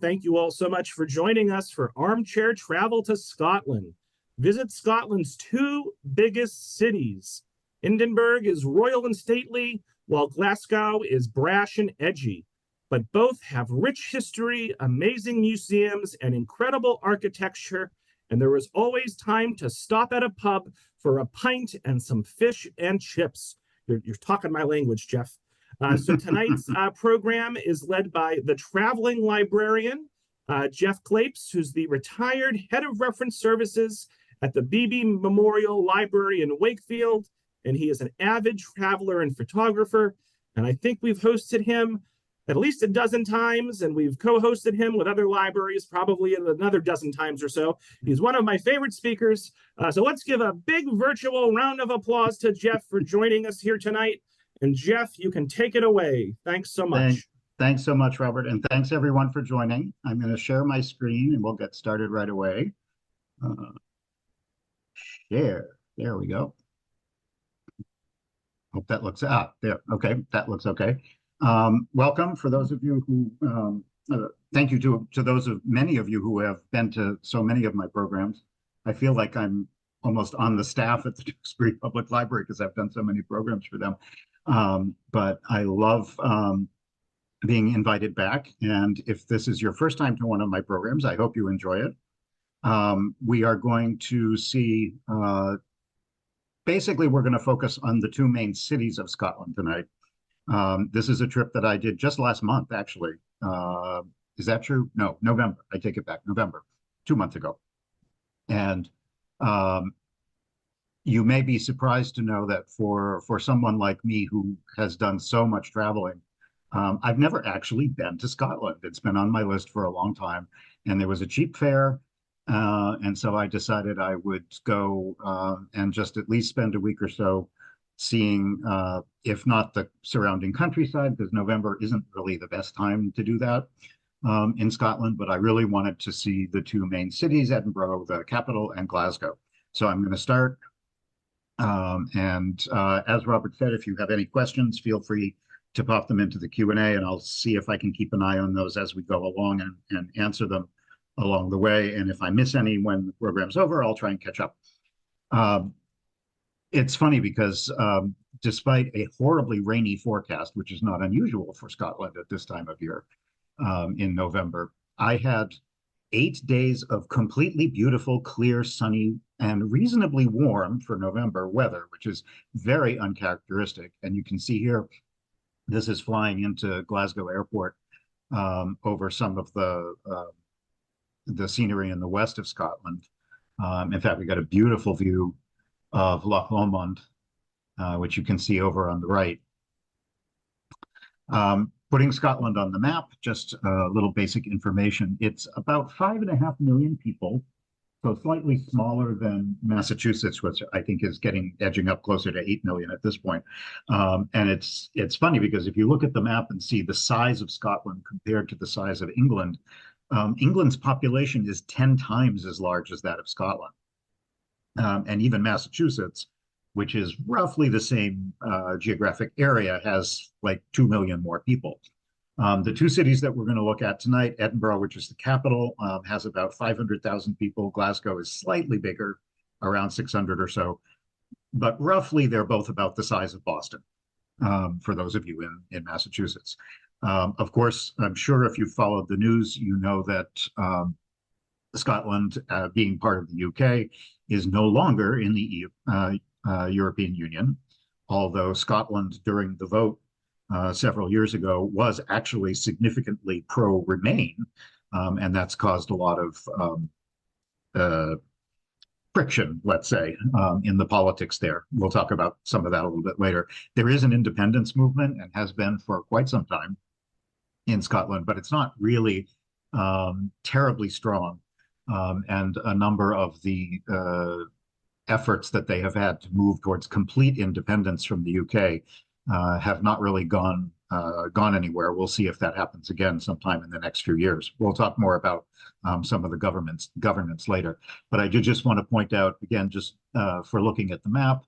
thank you all so much for joining us for Armchair Travel to Scotland. Visit Scotland's two biggest cities. Edinburgh is royal and stately, while Glasgow is brash and edgy. But both have rich history, amazing museums, and incredible architecture, and there is always time to stop at a pub for a pint and some fish and chips. You're talking my language, Jeff. So tonight's program is led by the traveling librarian, Jeff Clapes, who's the retired head of reference services at the Beebe Memorial Library in Wakefield, and he is an avid traveler and photographer. And I think we've hosted him at least a dozen times, and we've co-hosted him with other libraries probably another dozen times or so. He's one of my favorite speakers. So let's give a big virtual round of applause to Jeff for joining us here tonight. And Jeff, you can take it away. Thanks so much. Thanks so much, Robert. And thanks everyone for joining. I'm going to share my screen and we'll get started right away. Share. There we go. Hope that looks there. Okay, that looks okay. Welcome for those of you who, thank you to many of you who have been to so many of my programs. I feel like I'm almost on the staff at the Tewksbury Public Library because I've done so many programs for them. But I love being invited back. And if this is your first time to one of my programs, I hope you enjoy it. We are going to see, basically, we're going to focus on the two main cities of Scotland tonight. This is a trip that I did just last month, actually. Is that true? No, November. I take it back. November, 2 months ago. And you may be surprised to know that for someone like me who has done so much traveling, I've never actually been to Scotland. It's been on my list for a long time, and there was a cheap fare, and so I decided I would go and just at least spend a week or so seeing, if not the surrounding countryside, because November isn't really the best time to do that in Scotland, but I really wanted to see the two main cities, Edinburgh, the capital, and Glasgow. So I'm going to start. As Robert said, if you have any questions, feel free to pop them into the Q&A, and I'll see if I can keep an eye on those as we go along and answer them along the way. And if I miss any when the program's over, I'll try and catch up. It's funny because despite a horribly rainy forecast, which is not unusual for Scotland at this time of year in November, I had 8 days of completely beautiful, clear, sunny, and reasonably warm for November weather, which is very uncharacteristic. And you can see here, this is flying into Glasgow Airport over some of the scenery in the west of Scotland. In fact, we got a beautiful view of Loch Lomond, which you can see over on the right. Putting Scotland on the map, just a little basic information. It's about 5.5 million people, so slightly smaller than Massachusetts, which I think is edging up closer to 8 million at this point. And it's funny because if you look at the map and see the size of Scotland compared to the size of England, England's population is 10 times as large as that of Scotland. And even Massachusetts, which is roughly the same geographic area, has like 2 million more people. The two cities that we're going to look at tonight, Edinburgh, which is the capital, has about 500,000 people. Glasgow is slightly bigger, around 600 or so. But roughly, they're both about the size of Boston, for those of you in Massachusetts. Of course, I'm sure if you've followed the news, you know that Scotland, being part of the UK, is no longer in the European Union, although Scotland, during the vote several years ago, was actually significantly pro-Remain, and that's caused a lot of friction, let's say, in the politics there. We'll talk about some of that a little bit later. There is an independence movement and has been for quite some time in Scotland, but it's not really terribly strong. And a number of the efforts that they have had to move towards complete independence from the UK have not really gone anywhere. We'll see if that happens again sometime in the next few years. We'll talk more about some of the governance later. But I do just want to point out, again, just for looking at the map,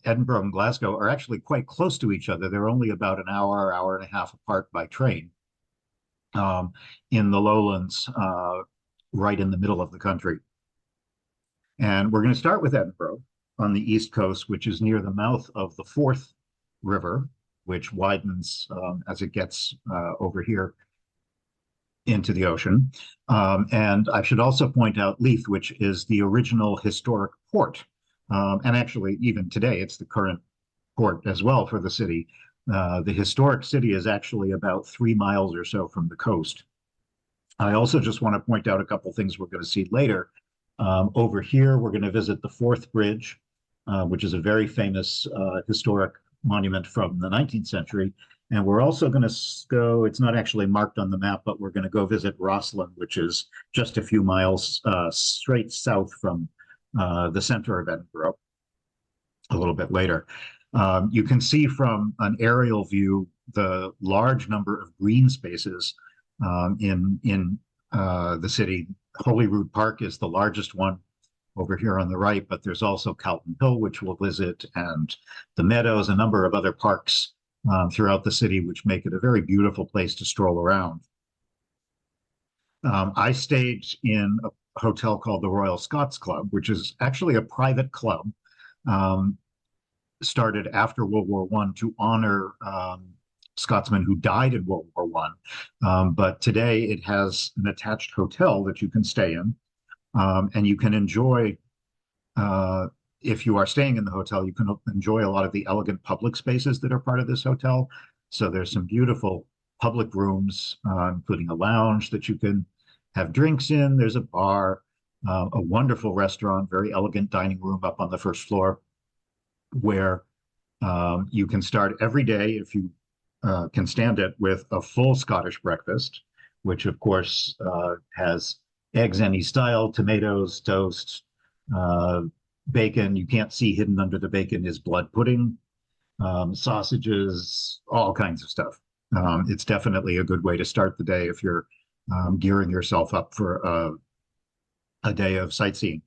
Edinburgh and Glasgow are actually quite close to each other. They're only about an hour and a half apart by train. um, in the lowlands, right in the middle of the country. And we're going to start with Edinburgh on the east coast, which is near the mouth of the Forth River, which widens as it gets over here into the ocean. And I should also point out Leith, which is the original historic port. And actually, even today, it's the current port as well for the city. The historic city is actually about 3 miles or so from the coast. I also just want to point out a couple things we're going to see later. Over here, we're going to visit the Forth Bridge, which is a very famous historic monument from the 19th century. And we're also going to go, it's not actually marked on the map, but we're going to go visit Rosslyn, which is just a few miles straight south from the center of Edinburgh a little bit later. You can see from an aerial view the large number of green spaces in the city. Holyrood Park is the largest one over here on the right, but there's also Calton Hill, which we'll visit, and the Meadows, a number of other parks throughout the city, which make it a very beautiful place to stroll around. I stayed in a hotel called the Royal Scots Club, which is actually a private club started after World War I to honor Scotsmen who died in World War I. But today it has an attached hotel that you can stay in, and you can enjoy, if you are staying in the hotel, you can enjoy a lot of the elegant public spaces that are part of this hotel. So there's some beautiful public rooms, including a lounge that you can have drinks in. There's a bar, a wonderful restaurant, very elegant dining room up on the first floor, where you can start every day, if you can stand it, with a full Scottish breakfast, which of course has eggs any style, tomatoes, toast, bacon. You can't see hidden under the bacon is blood pudding, sausages, all kinds of stuff. It's definitely a good way to start the day if you're gearing yourself up for a day of sightseeing.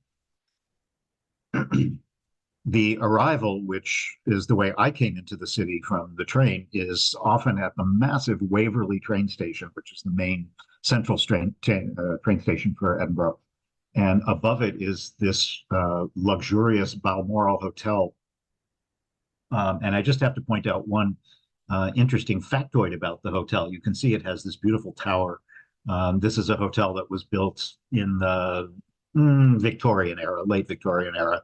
The arrival, which is the way I came into the city from the train, is often at the massive Waverley train station, which is the main central train station for Edinburgh. And above it is this luxurious Balmoral Hotel. And I just have to point out one interesting factoid about the hotel. You can see it has this beautiful tower. This is a hotel that was built in the Victorian era, late Victorian era,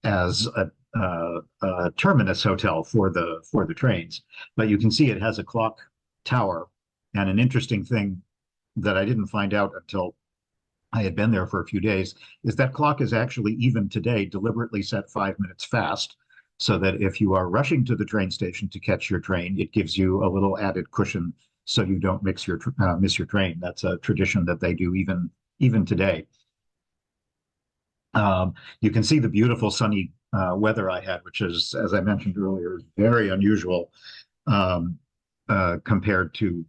as a terminus hotel for the trains. But you can see it has a clock tower. And an interesting thing that I didn't find out until I had been there for a few days is that clock is actually, even today, deliberately set 5 minutes fast, so that if you are rushing to the train station to catch your train, it gives you a little added cushion so you don't miss your train. That's a tradition that they do even today. You can see the beautiful sunny weather I had, which is, as I mentioned earlier, is very unusual compared to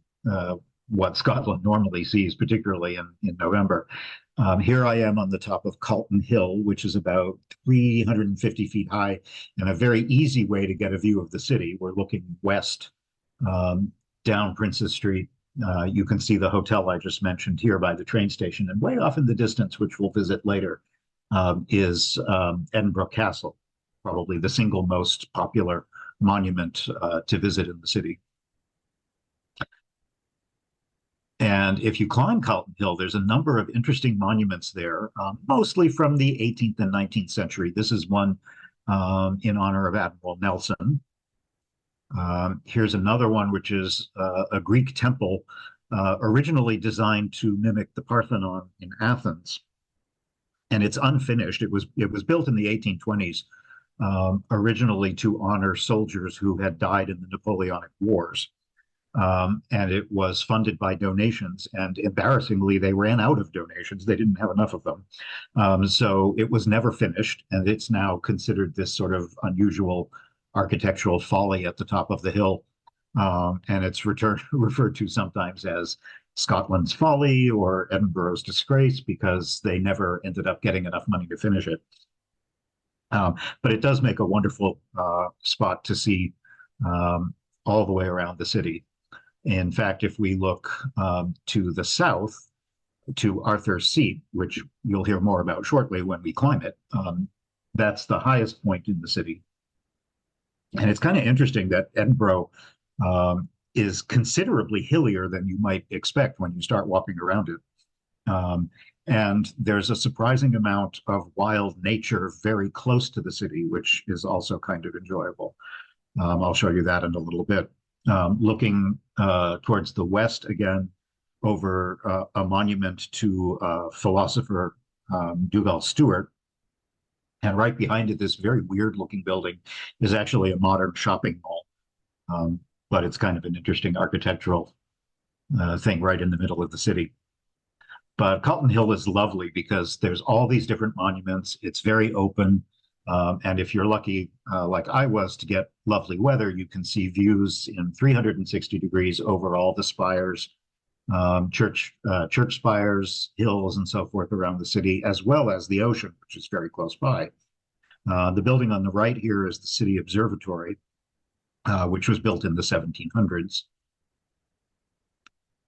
what Scotland normally sees, particularly in November. Here I am on the top of Calton Hill, which is about 350 feet high, and a very easy way to get a view of the city. We're looking west down Princes Street. You can see the hotel I just mentioned here by the train station, and way off in the distance, which we'll visit later, is Edinburgh Castle, probably the single most popular monument to visit in the city. And if you climb Calton Hill, there's a number of interesting monuments there, mostly from the 18th and 19th century. This is one in honor of Admiral Nelson. Here's another one, which is a Greek temple originally designed to mimic the Parthenon in Athens. And it's unfinished. It was built in the 1820s, originally to honor soldiers who had died in the Napoleonic Wars. And it was funded by donations, and embarrassingly, they ran out of donations. They didn't have enough of them. So it was never finished, and it's now considered this sort of unusual architectural folly at the top of the hill. And it's referred to sometimes as Scotland's folly or Edinburgh's disgrace, because they never ended up getting enough money to finish it. But it does make a wonderful spot to see all the way around the city. In fact, if we look to the south, to Arthur's Seat, which you'll hear more about shortly when we climb it, that's the highest point in the city. And it's kind of interesting that Edinburgh is considerably hillier than you might expect when you start walking around it. And there's a surprising amount of wild nature very close to the city, which is also kind of enjoyable. I'll show you that in a little bit. Looking towards the west again, over a monument to philosopher Dougal Stewart. And right behind it, this very weird looking building is actually a modern shopping mall. But it's kind of an interesting architectural thing right in the middle of the city. But Calton Hill is lovely because there's all these different monuments. It's very open. And if you're lucky, like I was, to get lovely weather, you can see views in 360 degrees over all the spires, church spires, hills, and so forth around the city, as well as the ocean, which is very close by. The building on the right here is the City Observatory, which was built in the 1700s.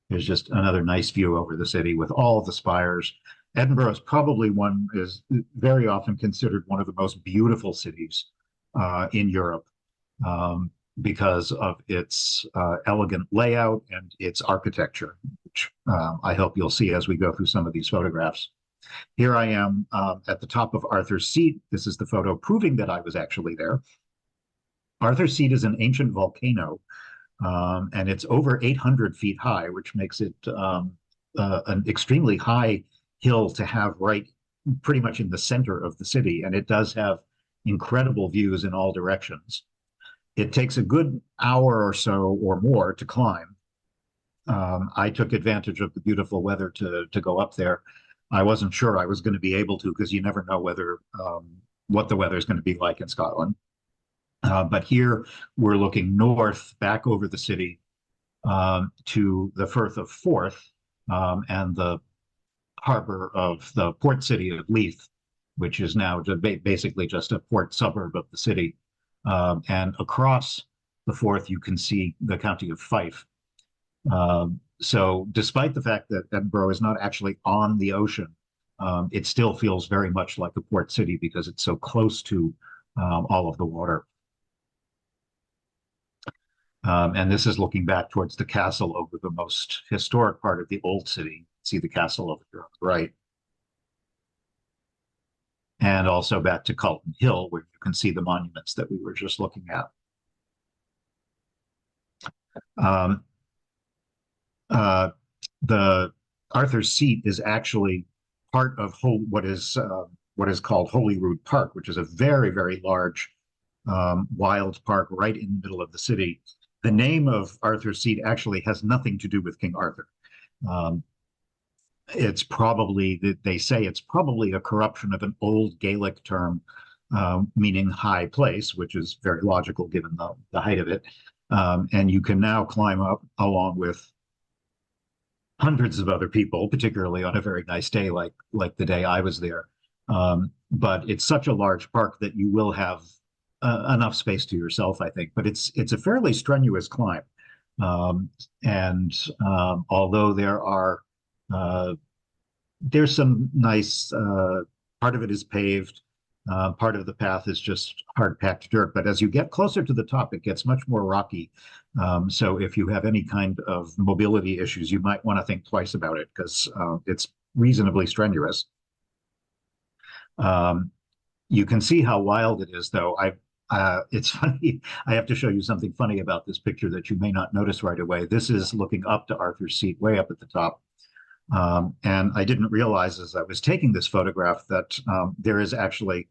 There's just another nice view over the city with all the spires. Edinburgh is very often considered one of the most beautiful cities in Europe because of its elegant layout and its architecture, which I hope you'll see as we go through some of these photographs. Here I am at the top of Arthur's Seat. This is the photo proving that I was actually there. Arthur's Seat is an ancient volcano, and it's over 800 feet high, which makes it an extremely high hill to have right pretty much in the center of the city. And it does have incredible views in all directions. It takes a good hour or so or more to climb. I took advantage of the beautiful weather to go up there. I wasn't sure I was going to be able to because you never know what the weather is going to be like in Scotland. But here we're looking north back over the city to the Firth of Forth and the harbor of the port city of Leith, which is now basically just a port suburb of the city. And across the Forth, you can see the county of Fife. So despite the fact that Edinburgh is not actually on the ocean, it still feels very much like a port city because it's so close to all of the water. And this is looking back towards the castle over the most historic part of the old city. See the castle over here on the right. And also back to Calton Hill, where you can see the monuments that we were just looking at. The Arthur's Seat is actually part of what is called Holyrood Park, which is a very, very large wild park right in the middle of the city. The name of Arthur's Seat actually has nothing to do with King Arthur. It's probably, they say it's probably a corruption of an old Gaelic term meaning high place, which is very logical given the height of it. And you can now climb up along with hundreds of other people, particularly on a very nice day like the day I was there. But it's such a large park that you will have enough space to yourself, I think. But it's a fairly strenuous climb. Although there's some nice, part of it is paved, part of the path is just hard packed dirt. But as you get closer to the top, it gets much more rocky. So if you have any kind of mobility issues, you might want to think twice about it because it's reasonably strenuous. You can see how wild it is, though. It's funny. I have to show you something funny about this picture that you may not notice right away. This is looking up to Arthur's Seat, way up at the top. And I didn't realize as I was taking this photograph that there is actually,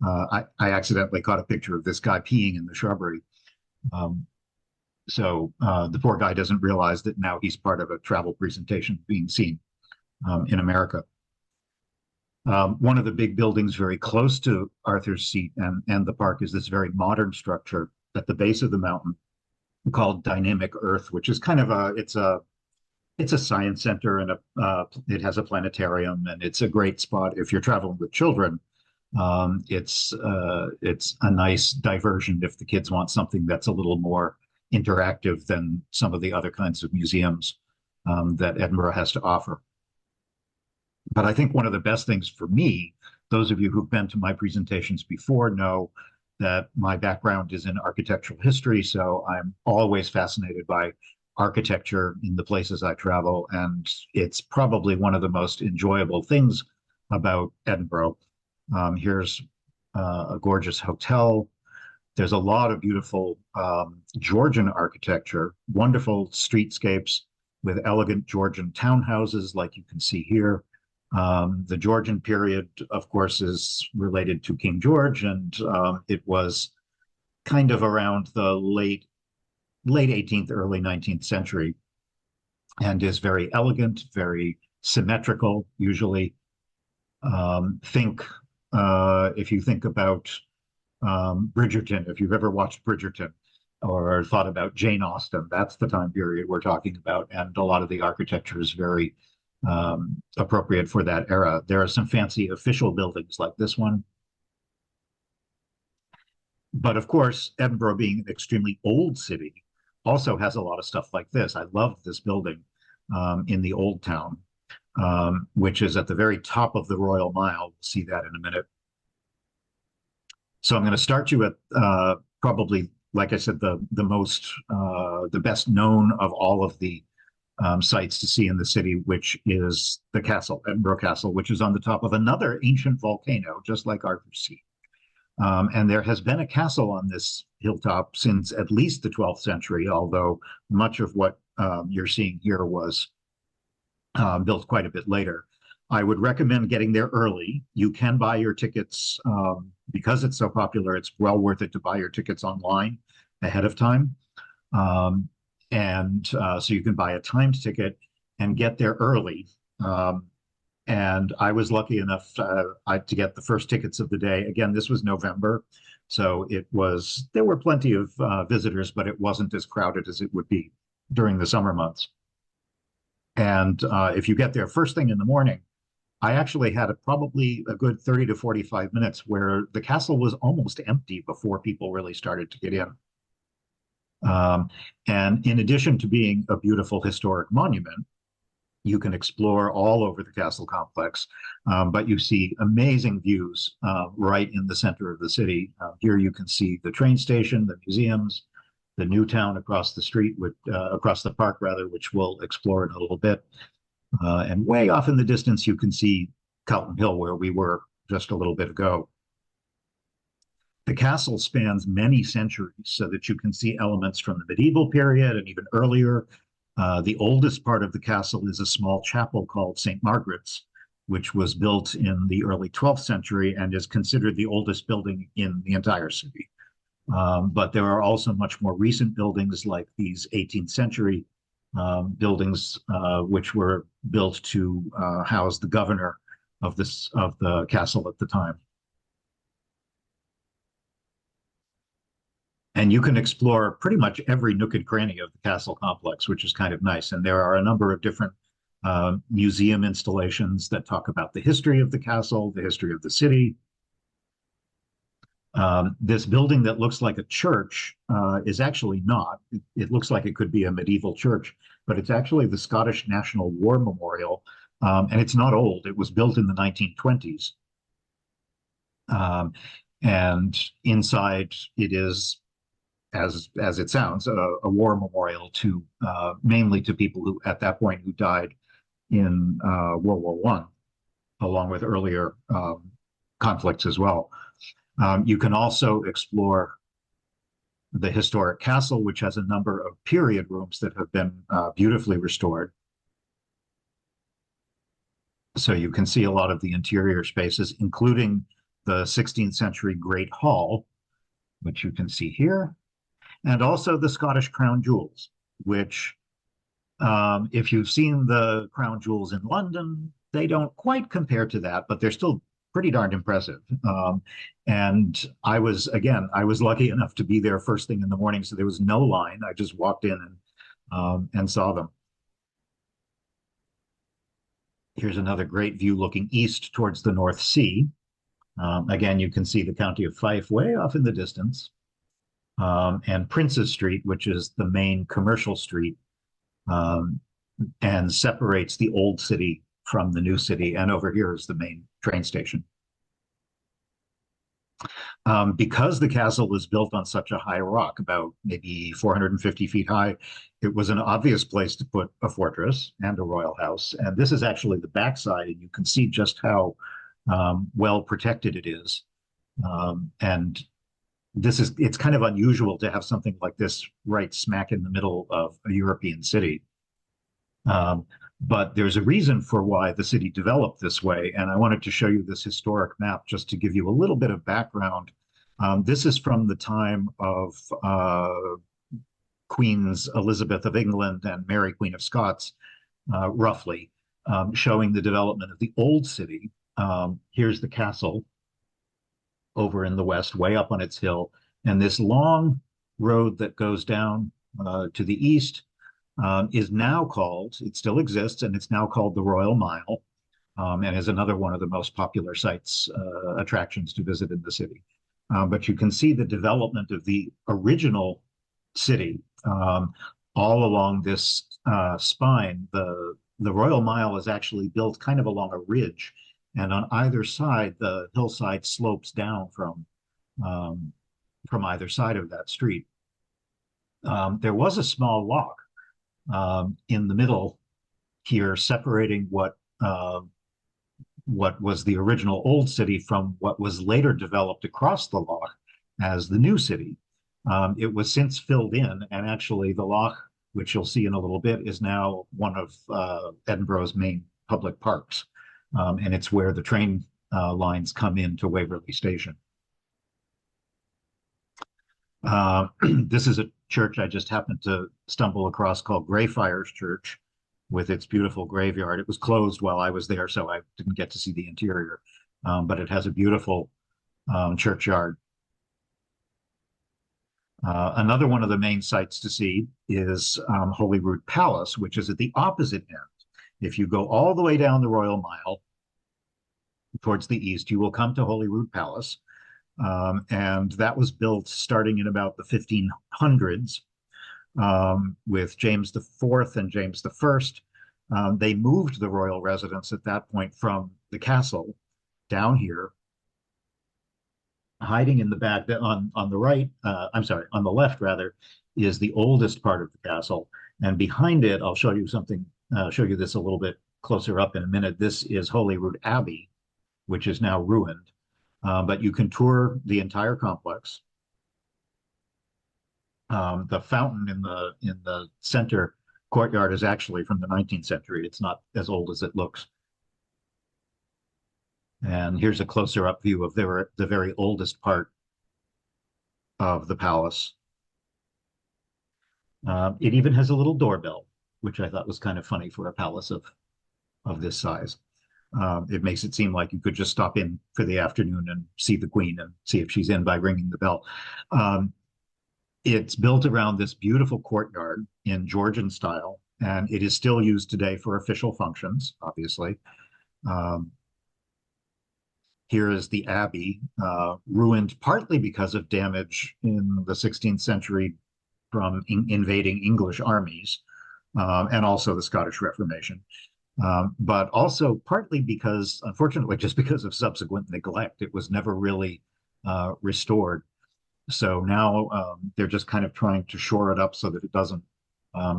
I accidentally caught a picture of this guy peeing in the shrubbery. So the poor guy doesn't realize that now he's part of a travel presentation being seen in America. One of the big buildings very close to Arthur's Seat and the park is this very modern structure at the base of the mountain called Dynamic Earth, which is kind of it's a science center and it has a planetarium, and it's a great spot if you're traveling with children. It's a nice diversion if the kids want something that's a little more interactive than some of the other kinds of museums that Edinburgh has to offer. But I think one of the best things for me, those of you who've been to my presentations before know that my background is in architectural history, so I'm always fascinated by architecture in the places I travel, and it's probably one of the most enjoyable things about Edinburgh. Here's a gorgeous hotel. There's a lot of beautiful Georgian architecture, wonderful streetscapes with elegant Georgian townhouses like you can see here. The Georgian period, of course, is related to King George, and it was kind of around the late 18th, early 19th century, and is very elegant, very symmetrical, usually. If you think about Bridgerton, if you've ever watched Bridgerton or thought about Jane Austen, that's the time period we're talking about, and a lot of the architecture is very appropriate for that era. There are some fancy official buildings like this one. But of course, Edinburgh being an extremely old city also has a lot of stuff like this. I love this building in the Old Town, which is at the very top of the Royal Mile. We'll see that in a minute. So I'm going to start you at probably, like I said, the best known of all of the sites to see in the city, which is the castle, Edinburgh Castle, which is on the top of another ancient volcano, just like Arthur's Seat. And there has been a castle on this hilltop since at least the 12th century, although much of what you're seeing here was built quite a bit later. I would recommend getting there early. You can buy your tickets because it's so popular. It's well worth it to buy your tickets online ahead of time. So you can buy a timed ticket and get there early. And I was lucky enough to get the first tickets of the day. Again, this was November, so there were plenty of visitors, but it wasn't as crowded as it would be during the summer months. And if you get there first thing in the morning, I actually had probably a good 30 to 45 minutes where the castle was almost empty before people really started to get in. And in addition to being a beautiful historic monument, you can explore all over the castle complex, but you see amazing views right in the center of the city. Here you can see the train station, the museums, the new town across the street, across the park rather, which we'll explore in a little bit. And way off in the distance, you can see Calton Hill, where we were just a little bit ago. The castle spans many centuries so that you can see elements from the medieval period and even earlier. The oldest part of the castle is a small chapel called St. Margaret's, which was built in the early 12th century and is considered the oldest building in the entire city. But there are also much more recent buildings like these 18th century buildings, which were built to house the governor of the castle at the time. And you can explore pretty much every nook and cranny of the castle complex, which is kind of nice. And there are a number of different museum installations that talk about the history of the castle, the history of the city. This building that looks like a church is actually not. It looks like it could be a medieval church, but it's actually the Scottish National War Memorial. And it's not old. It was built in the 1920s. And inside it is, as it sounds, a war memorial to mainly to people who at that point who died in World War I, along with earlier conflicts as well. You can also explore the historic castle, which has a number of period rooms that have been beautifully restored. So you can see a lot of the interior spaces, including the 16th century Great Hall, which you can see here, and also the Scottish crown jewels, which if you've seen the crown jewels in London, they don't quite compare to that, but they're still pretty darned impressive. And I was lucky enough to be there first thing in the morning, so there was no line. I just walked in and saw them. Here's another great view looking east towards the North Sea. Again, you can see the county of Fife way off in the distance. and Princes Street, which is the main commercial street, um, and separates the old city from the new city. And over here is the main train station. Because the castle was built on such a high rock, about maybe 450 feet high, it was an obvious place to put a fortress and a royal house. And this is actually the backside, and you can see just how well protected it is. And it's kind of unusual to have something like this right smack in the middle of a European city. But there's a reason for why the city developed this way. And I wanted to show you this historic map just to give you a little bit of background. This is from the time of Queens Elizabeth of England and Mary, Queen of Scots, roughly, showing the development of the old city. Here's the castle over in the west, way up on its hill. And this long road that goes down to the east is now called, it still exists, and it's now called the Royal Mile, and is another one of the most popular sites, attractions to visit in the city. But you can see the development of the original city all along this spine. The Royal Mile is actually built kind of along a ridge, and on either side, the hillside slopes down from either side of that street. There was a small lock in the middle here, separating what was the original old city from what was later developed across the loch as the new city. It was since filled in, and actually the loch, which you'll see in a little bit, is now one of Edinburgh's main public parks, and it's where the train lines come into Waverley Station. This is a church I just happened to stumble across called Greyfriars Church, with its beautiful graveyard. It was closed while I was there, so I didn't get to see the interior, but it has a beautiful churchyard. Another one of the main sites to see is Holyrood Palace, which is at the opposite end. If you go all the way down the Royal Mile towards the east, you will come to Holyrood Palace. And that was built starting in about the 1500s with James IV and James I. They moved the royal residence at that point from the castle down here, hiding in the back. On the right, I'm sorry, on the left rather, is the oldest part of the castle, and behind it, I'll show you something. Show you this a little bit closer up in a minute. This is Holyrood Abbey, which is now ruined. But you can tour the entire complex. The fountain in the center courtyard is actually from the 19th century. It's not as old as it looks. And here's a closer up view of the very oldest part of the palace. It even has a little doorbell, which I thought was kind of funny for a palace of this size. It makes it seem like you could just stop in for the afternoon and see the Queen and see if she's in by ringing the bell. It's built around this beautiful courtyard in Georgian style, and it is still used today for official functions, obviously. Here is the Abbey, ruined partly because of damage in the 16th century from invading English armies, and also the Scottish Reformation. But also partly because, unfortunately, just because of subsequent neglect, it was never really restored. So now they're just kind of trying to shore it up so that it doesn't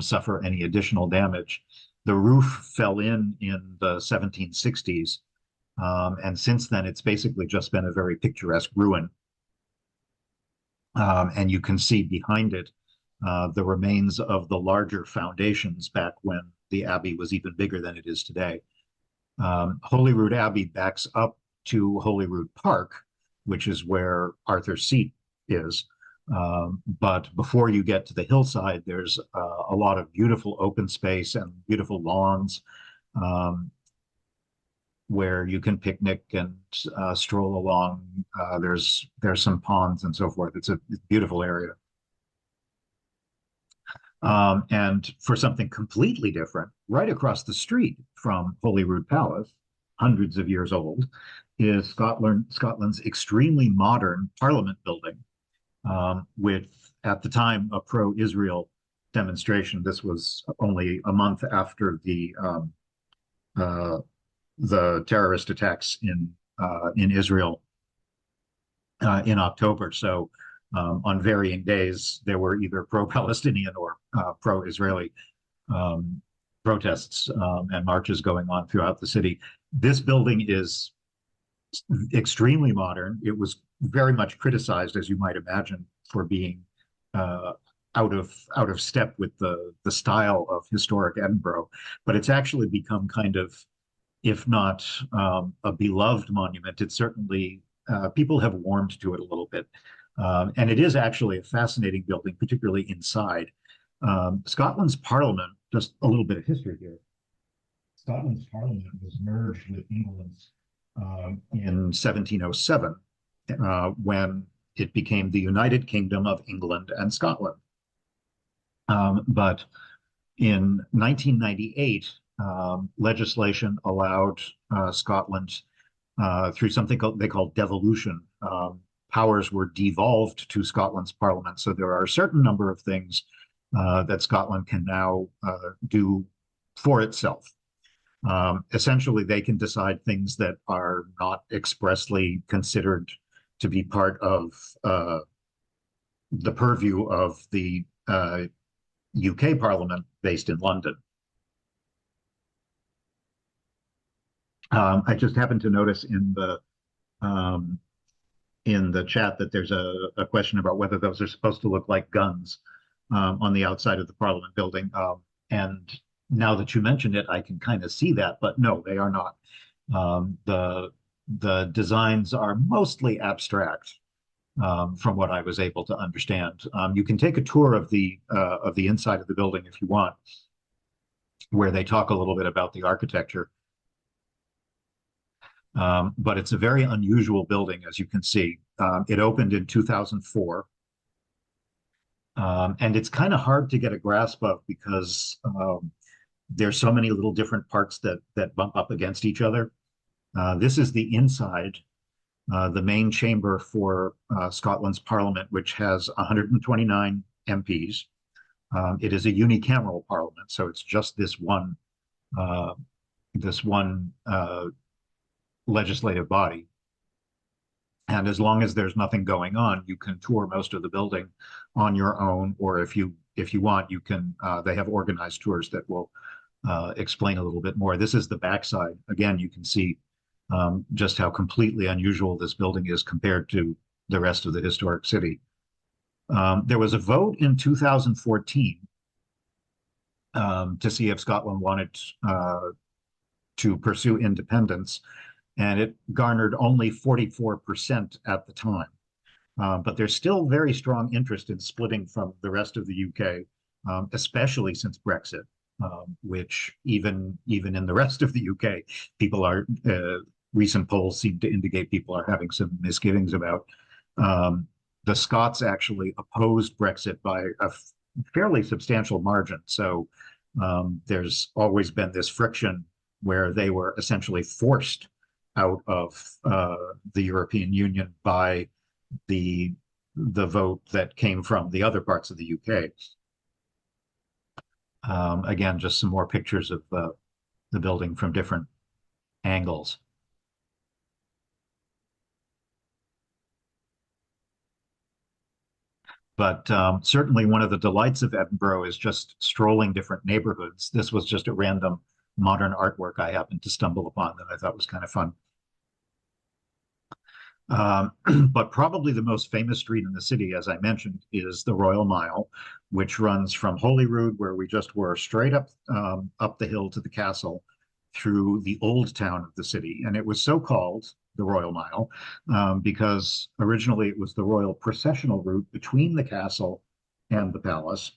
suffer any additional damage. The roof fell in the 1760s, and since then it's basically just been a very picturesque ruin. And you can see behind it the remains of the larger foundations back when the Abbey was even bigger than it is today. Holyrood Abbey backs up to Holyrood Park, which is where Arthur's Seat is. But before you get to the hillside, there's a lot of beautiful open space and beautiful lawns where you can picnic and stroll along. There's some ponds and so forth. It's a beautiful area. And for something completely different, right across the street from Holyrood Palace, hundreds of years old, is Scotland's extremely modern Parliament building. with, at the time, a pro-Israel demonstration. This was only a month after the terrorist attacks in Israel in October. So on varying days, there were either pro-Palestinian or pro-Israeli protests and marches going on throughout the city. This building is extremely modern. It was very much criticized, as you might imagine, for being out of step with the style of historic Edinburgh. But it's actually become kind of, if not a beloved monument, it's certainly people have warmed to it a little bit. And it is actually a fascinating building, particularly inside. Scotland's Parliament, just a little bit of history here. Scotland's Parliament was merged with England's in 1707, when it became the United Kingdom of England and Scotland. But in 1998, legislation allowed Scotland, through something they called devolution, powers were devolved to Scotland's Parliament. So there are a certain number of things that Scotland can now do for itself. Essentially, they can decide things that are not expressly considered to be part of the purview of the UK Parliament based in London. I just happened to notice in the chat that there's a question about whether those are supposed to look like guns on the outside of the Parliament building. And now that you mentioned it, I can kind of see that, but no, they are not. The designs are mostly abstract, from what I was able to understand. You can take a tour of the inside of the building if you want, where they talk a little bit about the architecture. But it's a very unusual building, as you can see. It opened in 2004. And it's kind of hard to get a grasp of because there's so many little different parts that bump up against each other. This is the inside, the main chamber for Scotland's Parliament, which has 129 MPs. It is a unicameral parliament, so it's just this one legislative body. And as long as there's nothing going on, you can tour most of the building on your own, or if you want, you can. They have organized tours that will explain a little bit more. This is the backside. Again, you can see just how completely unusual this building is compared to the rest of the historic city. There was a vote in 2014 to see if Scotland wanted to pursue independence, and it garnered only 44% at the time. But there's still very strong interest in splitting from the rest of the UK, especially since Brexit, which even in the rest of the UK, people are, recent polls seem to indicate people are having some misgivings about. The Scots actually opposed Brexit by a fairly substantial margin. So there's always been this friction where they were essentially forced out of the European Union by the vote that came from the other parts of the UK. Again, just some more pictures of the building from different angles. But certainly one of the delights of Edinburgh is just strolling different neighborhoods. This was just a random modern artwork I happened to stumble upon that I thought was kind of fun. But probably the most famous street in the city, as I mentioned, is the Royal Mile, which runs from Holyrood, where we just were, straight up the hill to the castle through the old town of the city. And it was so called the Royal Mile because originally it was the royal processional route between the castle and the palace.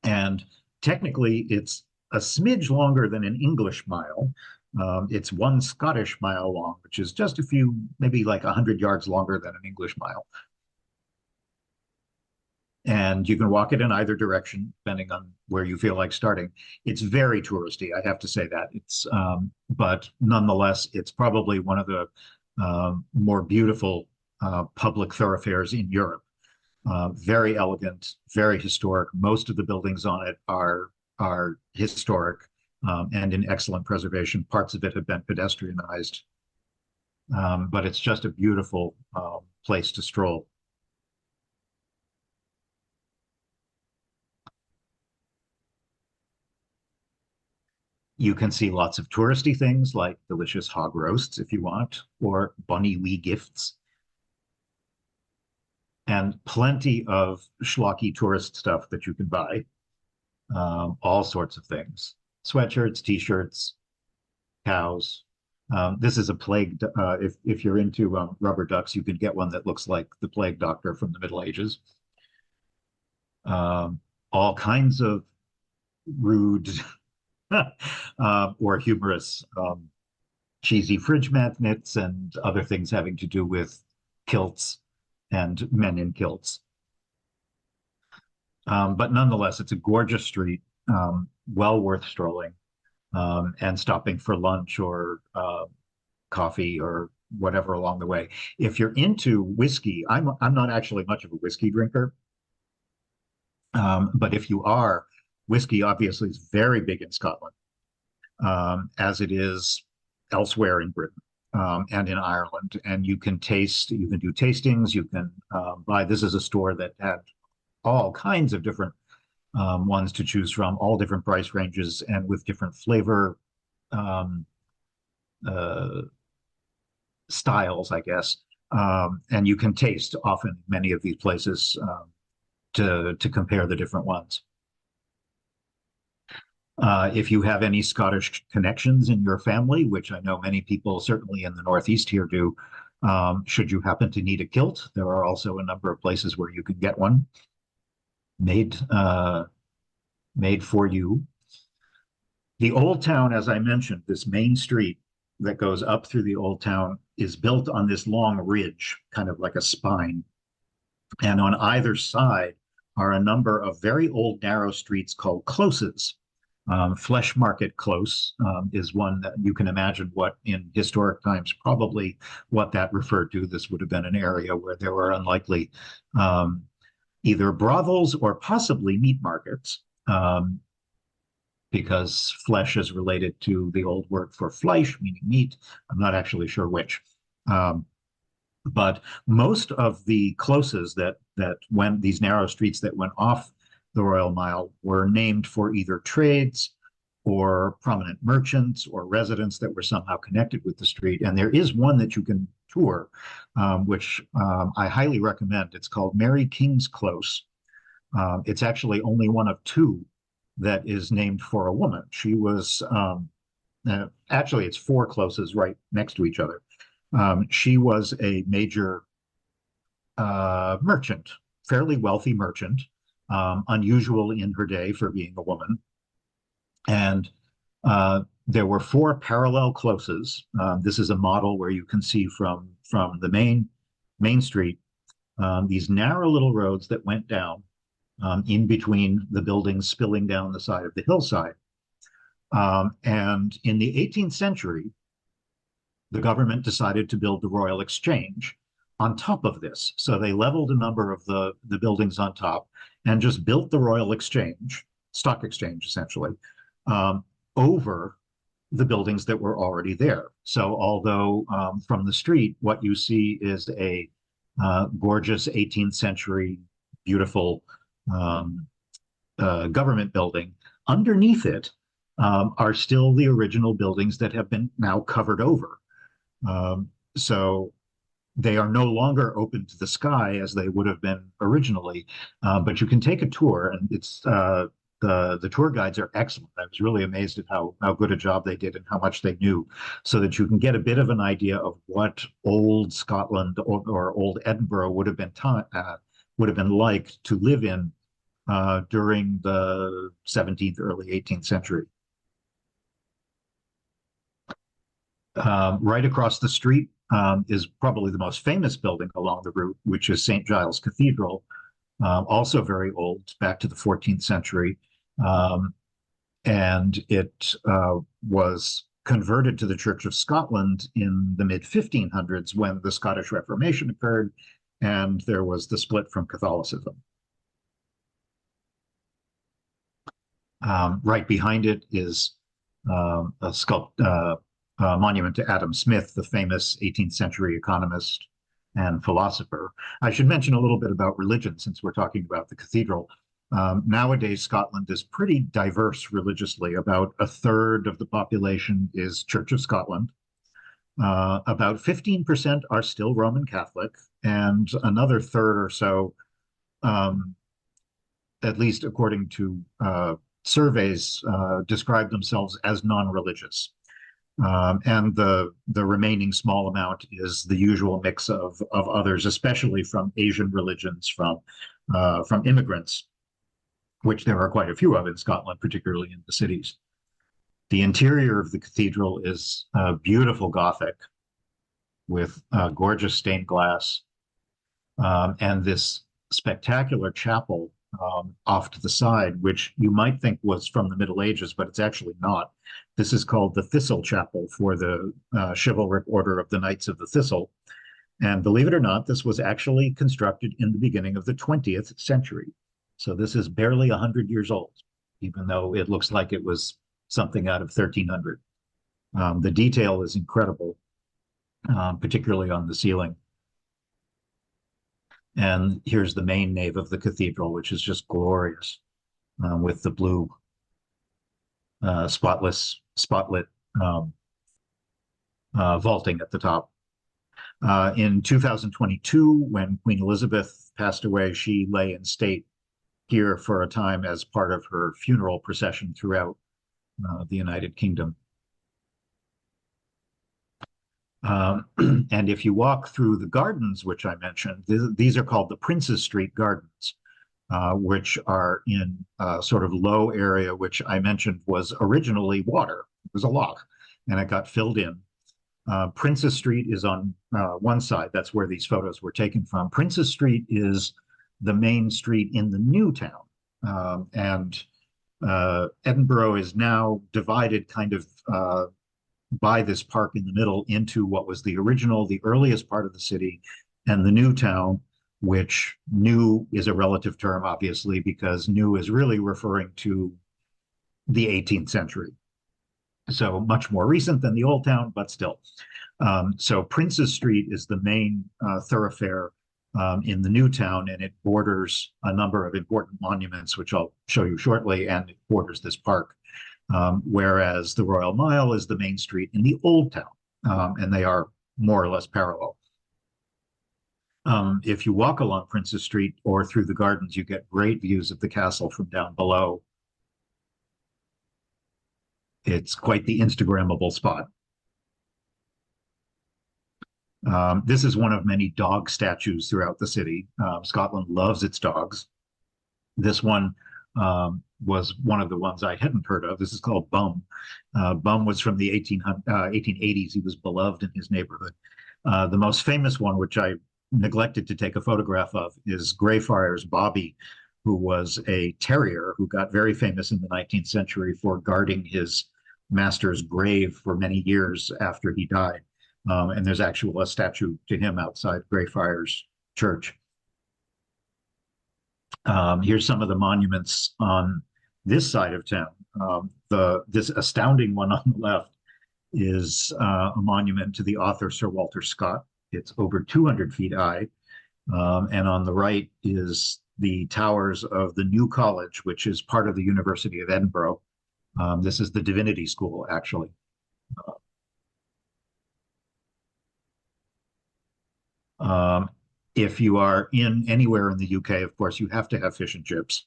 And technically, it's a smidge longer than an English mile. It's one Scottish mile long, which is just a few, maybe like 100 yards longer than an English mile. And you can walk it in either direction, depending on where you feel like starting. It's very touristy, I have to say that. It's, but nonetheless, it's probably one of the more beautiful public thoroughfares in Europe. Very elegant, very historic. Most of the buildings on it are historic and in excellent preservation. Parts of it have been pedestrianized, but it's just a beautiful place to stroll. You can see lots of touristy things like delicious hog roasts if you want, or bunny wee gifts, and plenty of schlocky tourist stuff that you can buy. All sorts of things: sweatshirts, t-shirts, cows. This is a plague. If you're into rubber ducks, you can get one that looks like the plague doctor from the Middle Ages. All kinds of rude or humorous cheesy fridge magnets and other things having to do with kilts and men in kilts. But nonetheless, it's a gorgeous street, well worth strolling and stopping for lunch or coffee or whatever along the way. If you're into whiskey, I'm not actually much of a whiskey drinker, but if you are, whiskey obviously is very big in Scotland, as it is elsewhere in Britain and in Ireland. And you can do tastings. You can buy. This is a store that had all kinds of different ones to choose from, all different price ranges and with different flavor styles, I guess. And you can taste often many of these places to compare the different ones. If you have any Scottish connections in your family, which I know many people, certainly in the Northeast here, do, should you happen to need a kilt, there are also a number of places where you can get one made for you. The Old Town, as I mentioned, this main street that goes up through the Old Town is built on this long ridge, kind of like a spine. And on either side are a number of very old narrow streets called closes. Flesh Market Close is one that you can imagine what in historic times, probably what that referred to. This would have been an area where there were unlikely either brothels or possibly meat markets, because flesh is related to the old word for Fleisch, meaning meat. I'm not actually sure which. But most of the closes that went, these narrow streets that went off the Royal Mile, were named for either trades or prominent merchants or residents that were somehow connected with the street. And there is one that you can tour, which I highly recommend. It's called Mary King's Close. It's actually only one of two that is named for a woman. She was, actually, it's four closes right next to each other. She was a major merchant, fairly wealthy merchant, unusual in her day for being a woman. And there were four parallel closes. This is a model where you can see from the main street these narrow little roads that went down in between the buildings, spilling down the side of the hillside. And in the 18th century, the government decided to build the Royal Exchange on top of this. So they leveled a number of the buildings on top and just built the Royal Exchange, stock exchange essentially, over the buildings that were already there. So although from the street, what you see is a gorgeous 18th century, beautiful government building, underneath it are still the original buildings that have been now covered over. So they are no longer open to the sky as they would have been originally, but you can take a tour, and it's the tour guides are excellent. I was really amazed at how good a job they did and how much they knew, so that you can get a bit of an idea of what old Scotland or old Edinburgh would have been like to live in during the 17th, early 18th century. Right across the street is probably the most famous building along the route, which is St. Giles Cathedral, also very old, back to the 14th century. And it was converted to the Church of Scotland in the mid-1500s when the Scottish Reformation occurred, and there was the split from Catholicism. Right behind it is a monument to Adam Smith, the famous 18th century economist and philosopher. I should mention a little bit about religion since we're talking about the cathedral. Nowadays, Scotland is pretty diverse religiously. About a third of the population is Church of Scotland. About 15% are still Roman Catholic, and another third or so, at least according to surveys, describe themselves as non-religious. And the remaining small amount is the usual mix of others, especially from Asian religions, from immigrants, which there are quite a few of in Scotland, particularly in the cities. The interior of the cathedral is beautiful Gothic with gorgeous stained glass, and this spectacular chapel off to the side, which you might think was from the Middle Ages, but it's actually not. This is called the Thistle Chapel for the chivalric order of the Knights of the Thistle. And believe it or not, this was actually constructed in the beginning of the 20th century. So this is barely 100 years old, even though it looks like it was something out of 1300. The detail is incredible, particularly on the ceiling. And here's the main nave of the cathedral, which is just glorious, with the blue spotlit vaulting at the top. In 2022, when Queen Elizabeth passed away, she lay in state here for a time as part of her funeral procession throughout the United Kingdom. And if you walk through the gardens, which I mentioned, these are called the Princes Street Gardens, which are in a sort of low area, which I mentioned was originally water. It was a loch, and it got filled in. Princes Street is on one side. That's where these photos were taken from. Princes Street is the main street in the new town. And Edinburgh is now divided kind of by this park in the middle into what was the earliest part of the city, and the new town, which new is a relative term, obviously, because new is really referring to the 18th century. So much more recent than the old town, but still. So Princes Street is the main thoroughfare in the new town, and it borders a number of important monuments, which I'll show you shortly, and it borders this park. Whereas the Royal Mile is the main street in the old town, and they are more or less parallel. If you walk along Princes Street or through the gardens, you get great views of the castle from down below. It's quite the Instagrammable spot. This is one of many dog statues throughout the city. Scotland loves its dogs. This one was one of the ones I hadn't heard of. This is called Bum. Bum was from the 1880s. He was beloved in his neighborhood. The most famous one, which I neglected to take a photograph of, is Greyfriars Bobby, who was a terrier who got very famous in the 19th century for guarding his master's grave for many years after he died. And there's actually a statue to him outside Greyfriars Church. Here's some of the monuments on this side of town. This astounding one on the left is a monument to the author Sir Walter Scott. It's over 200 feet high. And on the right is the towers of the new college, which is part of the University of Edinburgh. This is the Divinity School, actually. If you are anywhere in the UK, of course, you have to have fish and chips.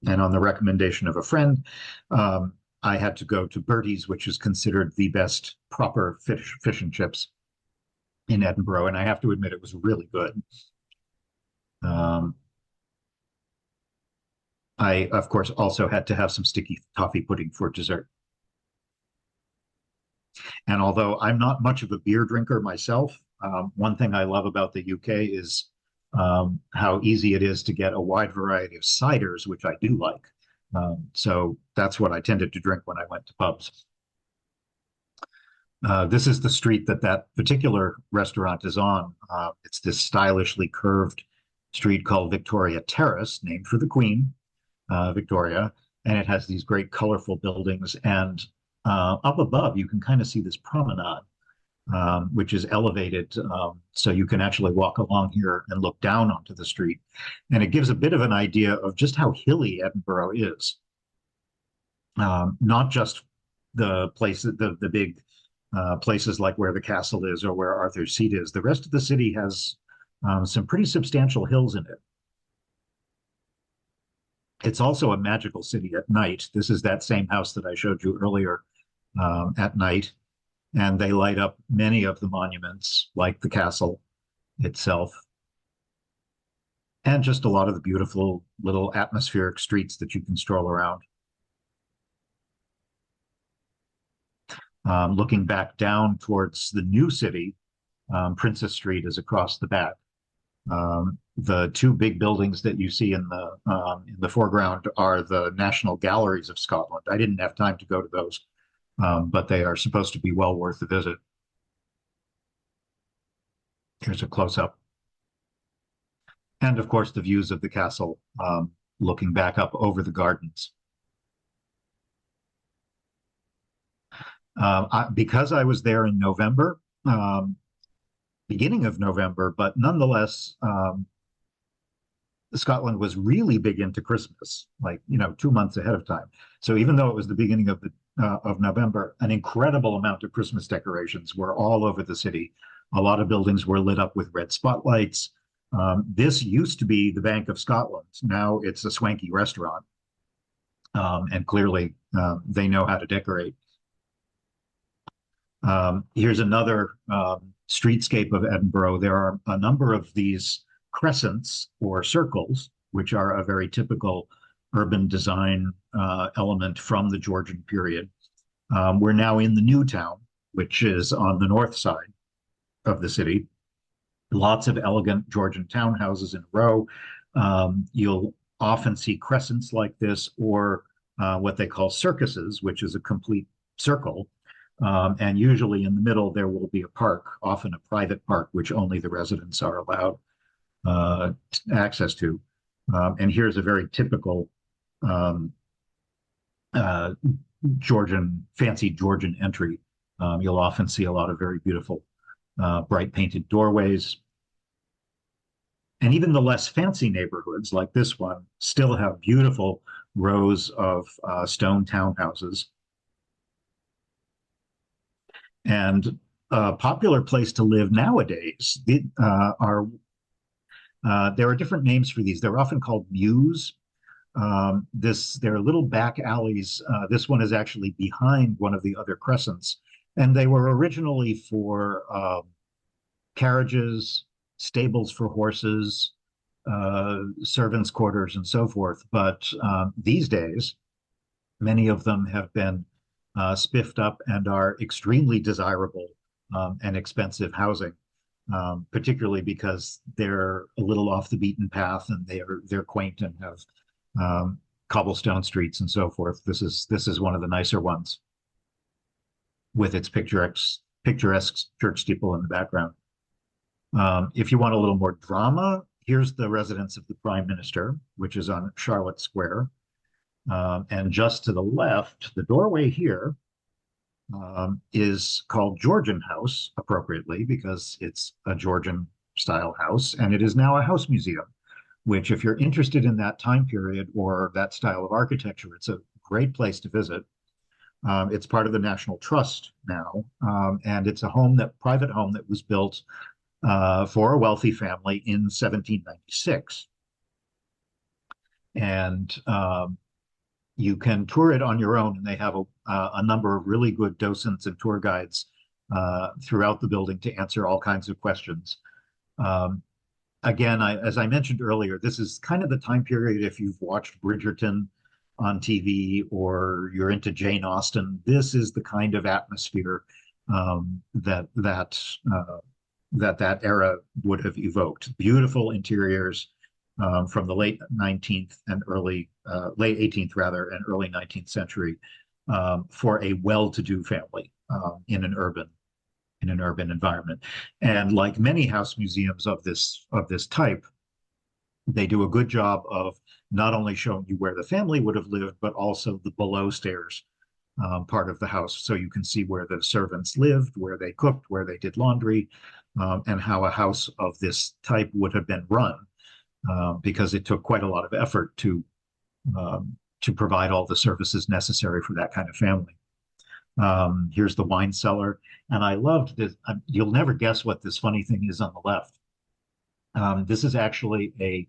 And on the recommendation of a friend, I had to go to Bertie's, which is considered the best proper fish and chips in Edinburgh. And I have to admit, it was really good. I, of course, also had to have some sticky toffee pudding for dessert. And although I'm not much of a beer drinker myself, one thing I love about the UK is how easy it is to get a wide variety of ciders, which I do like. So that's what I tended to drink when I went to pubs. This is the street that that particular restaurant is on. It's this stylishly curved street called Victoria Terrace, named for the Queen, Victoria, and it has these great colorful buildings. And up above, you can kind of see this promenade, which is elevated, so you can actually walk along here and look down onto the street. And it gives a bit of an idea of just how hilly Edinburgh is. Not just the places, the big places like where the castle is or where Arthur's Seat is. The rest of the city has some pretty substantial hills in it. It's also a magical city at night. This is that same house that I showed you earlier at night. And they light up many of the monuments, like the castle itself, and just a lot of the beautiful little atmospheric streets that you can stroll around. Looking back down towards the new city, Princess Street is across the back. The two big buildings that you see in the foreground are the National Galleries of Scotland. I didn't have time to go to those, but they are supposed to be well worth the visit. Here's a close-up. And of course, the views of the castle, looking back up over the gardens. Because I was there in November, beginning of November, but nonetheless, Scotland was really big into Christmas, like, 2 months ahead of time. So even though it was the beginning of November, an incredible amount of Christmas decorations were all over the city. A lot of buildings were lit up with red spotlights. This used to be the Bank of Scotland. Now it's a swanky restaurant. And clearly they know how to decorate. Here's another streetscape of Edinburgh. There are a number of these crescents or circles, which are a very typical urban design element from the Georgian period. We're now in the new town, which is on the north side of the city. Lots of elegant Georgian townhouses in a row. You'll often see crescents like this, or what they call circuses, which is a complete circle. And usually in the middle, there will be a park, often a private park, which only the residents are allowed access to. And here's a very typical fancy Georgian entry. You'll often see a lot of very beautiful, bright painted doorways. And even the less fancy neighborhoods like this one still have beautiful rows of stone townhouses. And a popular place to live nowadays there are different names for these. They're often called mews. They're little back alleys. This one is actually behind one of the other crescents. And they were originally for carriages, stables for horses, servants' quarters, and so forth. But these days, many of them have been spiffed up and are extremely desirable and expensive housing, particularly because they're a little off the beaten path and they're quaint and have cobblestone streets and so forth. This is one of the nicer ones with its picturesque church steeple in the background. If you want a little more drama, here's the residence of the Prime Minister, which is on Charlotte Square. And just to the left, the doorway here is called Georgian House, appropriately, because it's a Georgian style house, and it is now a house museum, which, if you're interested in that time period or that style of architecture, it's a great place to visit. It's part of the National Trust now, and it's a private home that was built for a wealthy family in 1796. And you can tour it on your own, and they have a number of really good docents and tour guides throughout the building to answer all kinds of questions. Again, as I mentioned earlier, this is kind of the time period, if you've watched Bridgerton on TV or you're into Jane Austen, this is the kind of atmosphere that era would have evoked. Beautiful interiors from the late 19th and late 18th rather, and early 19th century. for a well-to-do family in an urban environment. And like many house museums of this type, they do a good job of not only showing you where the family would have lived, but also the below stairs part of the house. So you can see where the servants lived, where they cooked, where they did laundry, and how a house of this type would have been run, because it took quite a lot of effort to provide all the services necessary for that kind of family. Here's the wine cellar. And I loved this. You'll never guess what this funny thing is on the left. This is actually a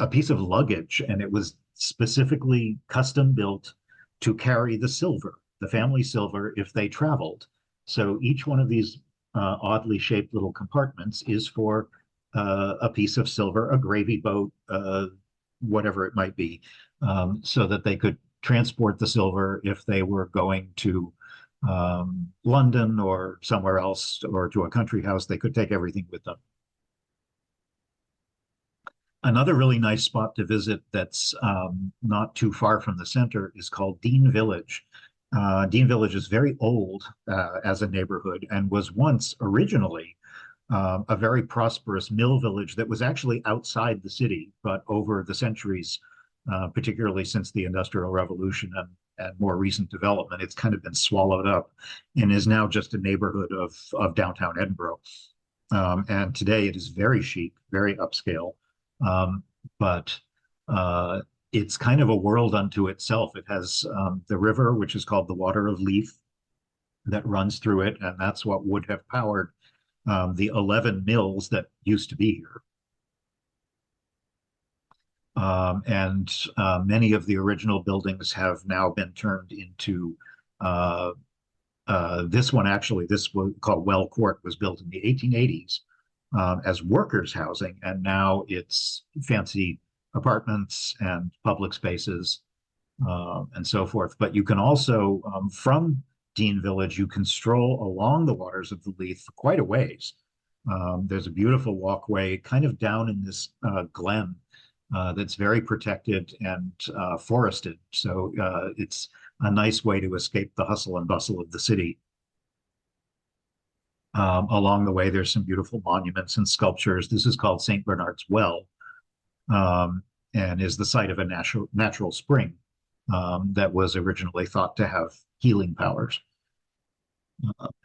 piece of luggage, and it was specifically custom built to carry the silver, the family silver, if they traveled. So each one of these oddly shaped little compartments is for a piece of silver, a gravy boat, whatever it might be, so that they could transport the silver if they were going to London or somewhere else, or to a country house. They could take everything with them. Another really nice spot to visit that's not too far from the center is called Dean Village. Dean Village is very old as a neighborhood, and was once originally a very prosperous mill village that was actually outside the city, but over the centuries, particularly since the Industrial Revolution and more recent development, it's kind of been swallowed up and is now just a neighborhood of downtown Edinburgh. And today it is very chic, very upscale. But it's kind of a world unto itself. It has the river, which is called the Water of Leith, that runs through it, and that's what would have powered the 11 mills that used to be here. And many of the original buildings have now been turned into this one. Actually, this was called Well Court, was built in the 1880s. As workers' housing, and now it's fancy apartments and public spaces and so forth. But you can also, from Dean Village, you can stroll along the waters of the Leith for quite a ways. There's a beautiful walkway kind of down in this glen that's very protected and forested. So it's a nice way to escape the hustle and bustle of the city. Along the way, there's some beautiful monuments and sculptures. This is called St. Bernard's Well, and is the site of a natural spring that was originally thought to have healing powers.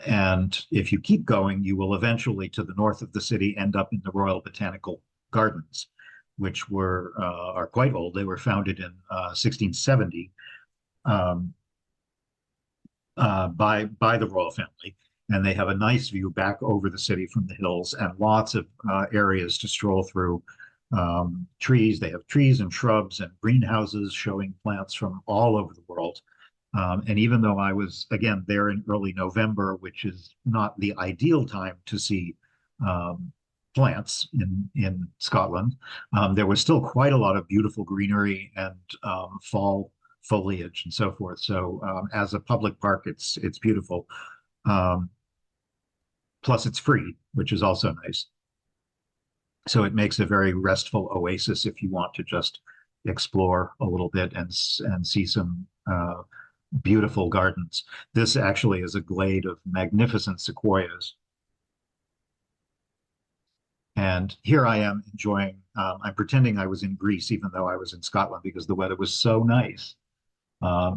And if you keep going, you will eventually, to the north of the city, end up in the Royal Botanical Gardens, which are quite old. They were founded in 1670 by the royal family. And they have a nice view back over the city from the hills, and lots of areas to stroll through. Trees, they have trees and shrubs and greenhouses showing plants from all over the world. And even though I was, again, there in early November, which is not the ideal time to see plants in Scotland, there was still quite a lot of beautiful greenery and fall foliage and so forth. So as a public park, it's beautiful. Plus it's free, which is also nice. So it makes a very restful oasis if you want to just explore a little bit and see some beautiful gardens. This actually is a glade of magnificent sequoias. And here I am enjoying, I'm pretending I was in Greece, even though I was in Scotland, because the weather was so nice.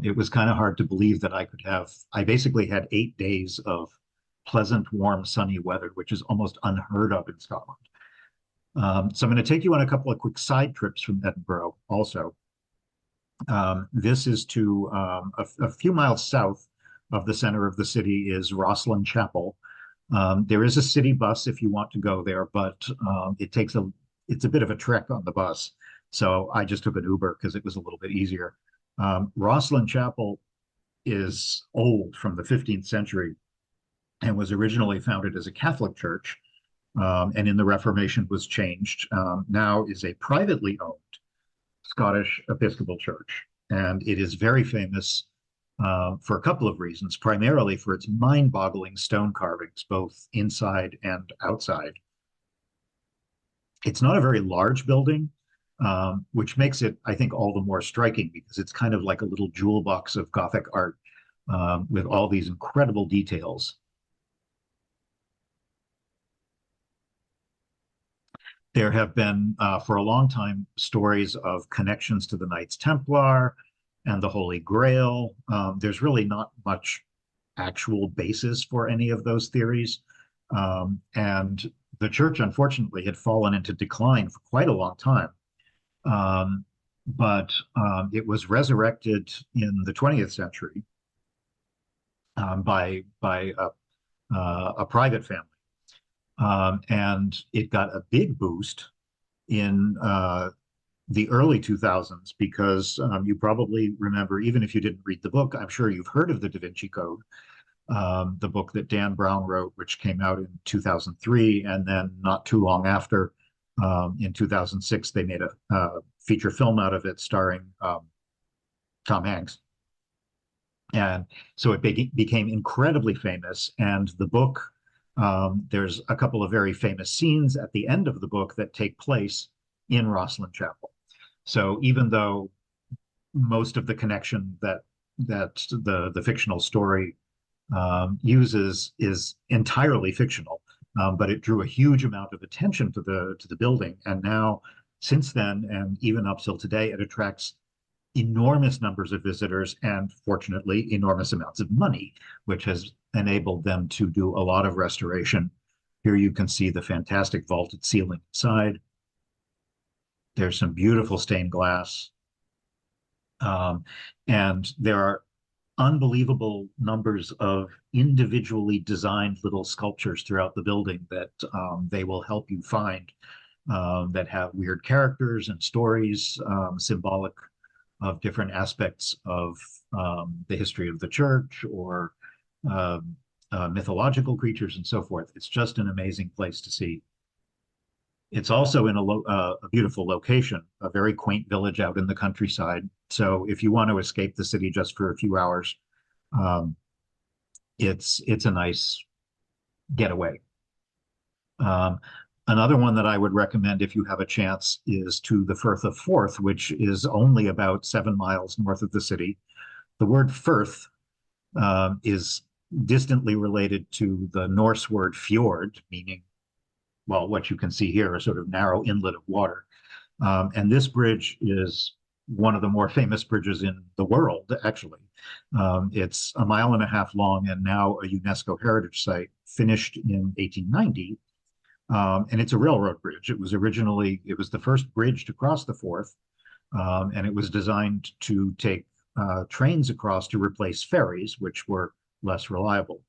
It was kind of hard to believe that I basically had 8 days of pleasant, warm, sunny weather, which is almost unheard of in Scotland. So I'm going to take you on a couple of quick side trips from Edinburgh also. This is to a few miles south of the center of the city is Rosslyn Chapel. There is a city bus if you want to go there, but it's a bit of a trek on the bus. So I just took an Uber because it was a little bit easier. Rosslyn Chapel is old, from the 15th century, and was originally founded as a Catholic church, and in the Reformation was changed. Now is a privately owned Scottish Episcopal church, and it is very famous for a couple of reasons, primarily for its mind-boggling stone carvings, both inside and outside. It's not a very large building. which makes it, I think, all the more striking because it's kind of like a little jewel box of Gothic art with all these incredible details. There have been, for a long time, stories of connections to the Knights Templar and the Holy Grail. There's really not much actual basis for any of those theories. And the church, unfortunately, had fallen into decline for quite a long time. But it was resurrected in the 20th century by a private family. And it got a big boost in the early 2000s because you probably remember, even if you didn't read the book, I'm sure you've heard of the Da Vinci Code, the book that Dan Brown wrote, which came out in 2003. And then not too long after, in 2006, they made a feature film out of it starring Tom Hanks. And so it became incredibly famous. And the book, there's a couple of very famous scenes at the end of the book that take place in Rosslyn Chapel. So even though most of the connection that the fictional story uses is entirely fictional, but it drew a huge amount of attention to the building. And now, since then, and even up till today, it attracts enormous numbers of visitors and, fortunately, enormous amounts of money, which has enabled them to do a lot of restoration. Here you can see the fantastic vaulted ceiling inside. There's some beautiful stained glass. And there are unbelievable numbers of individually designed little sculptures throughout the building that they will help you find that have weird characters and stories symbolic of different aspects of the history of the church or mythological creatures and so forth. It's just an amazing place to see. It's also in a beautiful location, a very quaint village out in the countryside. So if you want to escape the city just for a few hours, it's a nice getaway. Another one that I would recommend if you have a chance is to the Firth of Forth, which is only about 7 miles north of the city. The word Firth is distantly related to the Norse word fjord, meaning, well, what you can see here, a sort of narrow inlet of water. And this bridge is one of the more famous bridges in the world, actually. It's 1.5 miles long and now a UNESCO heritage site, finished in 1890. And it's a railroad bridge. It was the first bridge to cross the Forth, and it was designed to take trains across to replace ferries, which were less reliable,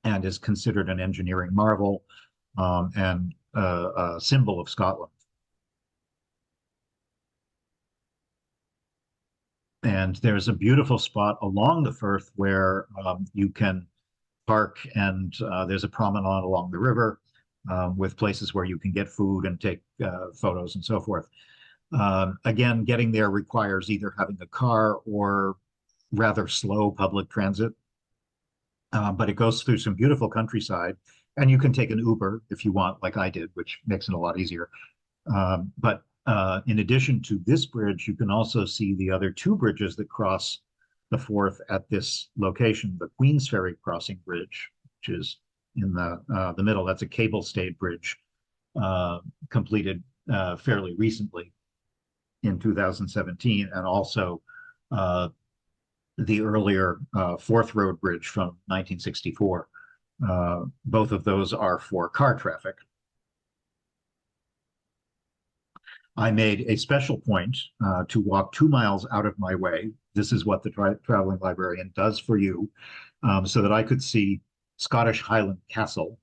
and is considered an engineering marvel and a symbol of Scotland. And there's a beautiful spot along the Firth where you can park, and there's a promenade along the river with places where you can get food and take photos and so forth. Again, getting there requires either having a car or rather slow public transit. But it goes through some beautiful countryside, and you can take an Uber if you want, like I did, which makes it a lot easier. But in addition to this bridge, you can also see the other 2 bridges that cross the Forth at this location, the Queens Ferry Crossing Bridge, which is in the middle. That's a cable-stayed bridge completed fairly recently in 2017, and also the earlier Forth Road Bridge from 1964. Both of those are for car traffic. I made a special point to walk 2 miles out of my way. This is what the traveling librarian does for you, so that I could see Scottish Highland Castle,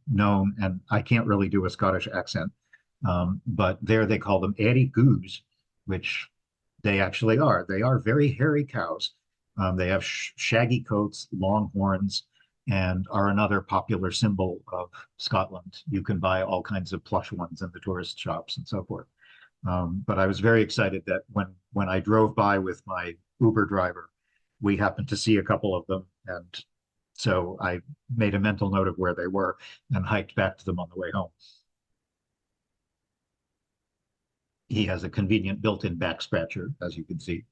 known, and I can't really do a Scottish accent, but there they call them Airy Goos, which they actually are. They are very hairy cows. They have shaggy coats, long horns, and are another popular symbol of Scotland. You can buy all kinds of plush ones in the tourist shops and so forth. But I was very excited that when I drove by with my Uber driver, we happened to see a couple of them. And so I made a mental note of where they were and hiked back to them on the way home. He has a convenient built-in back scratcher, as you can see.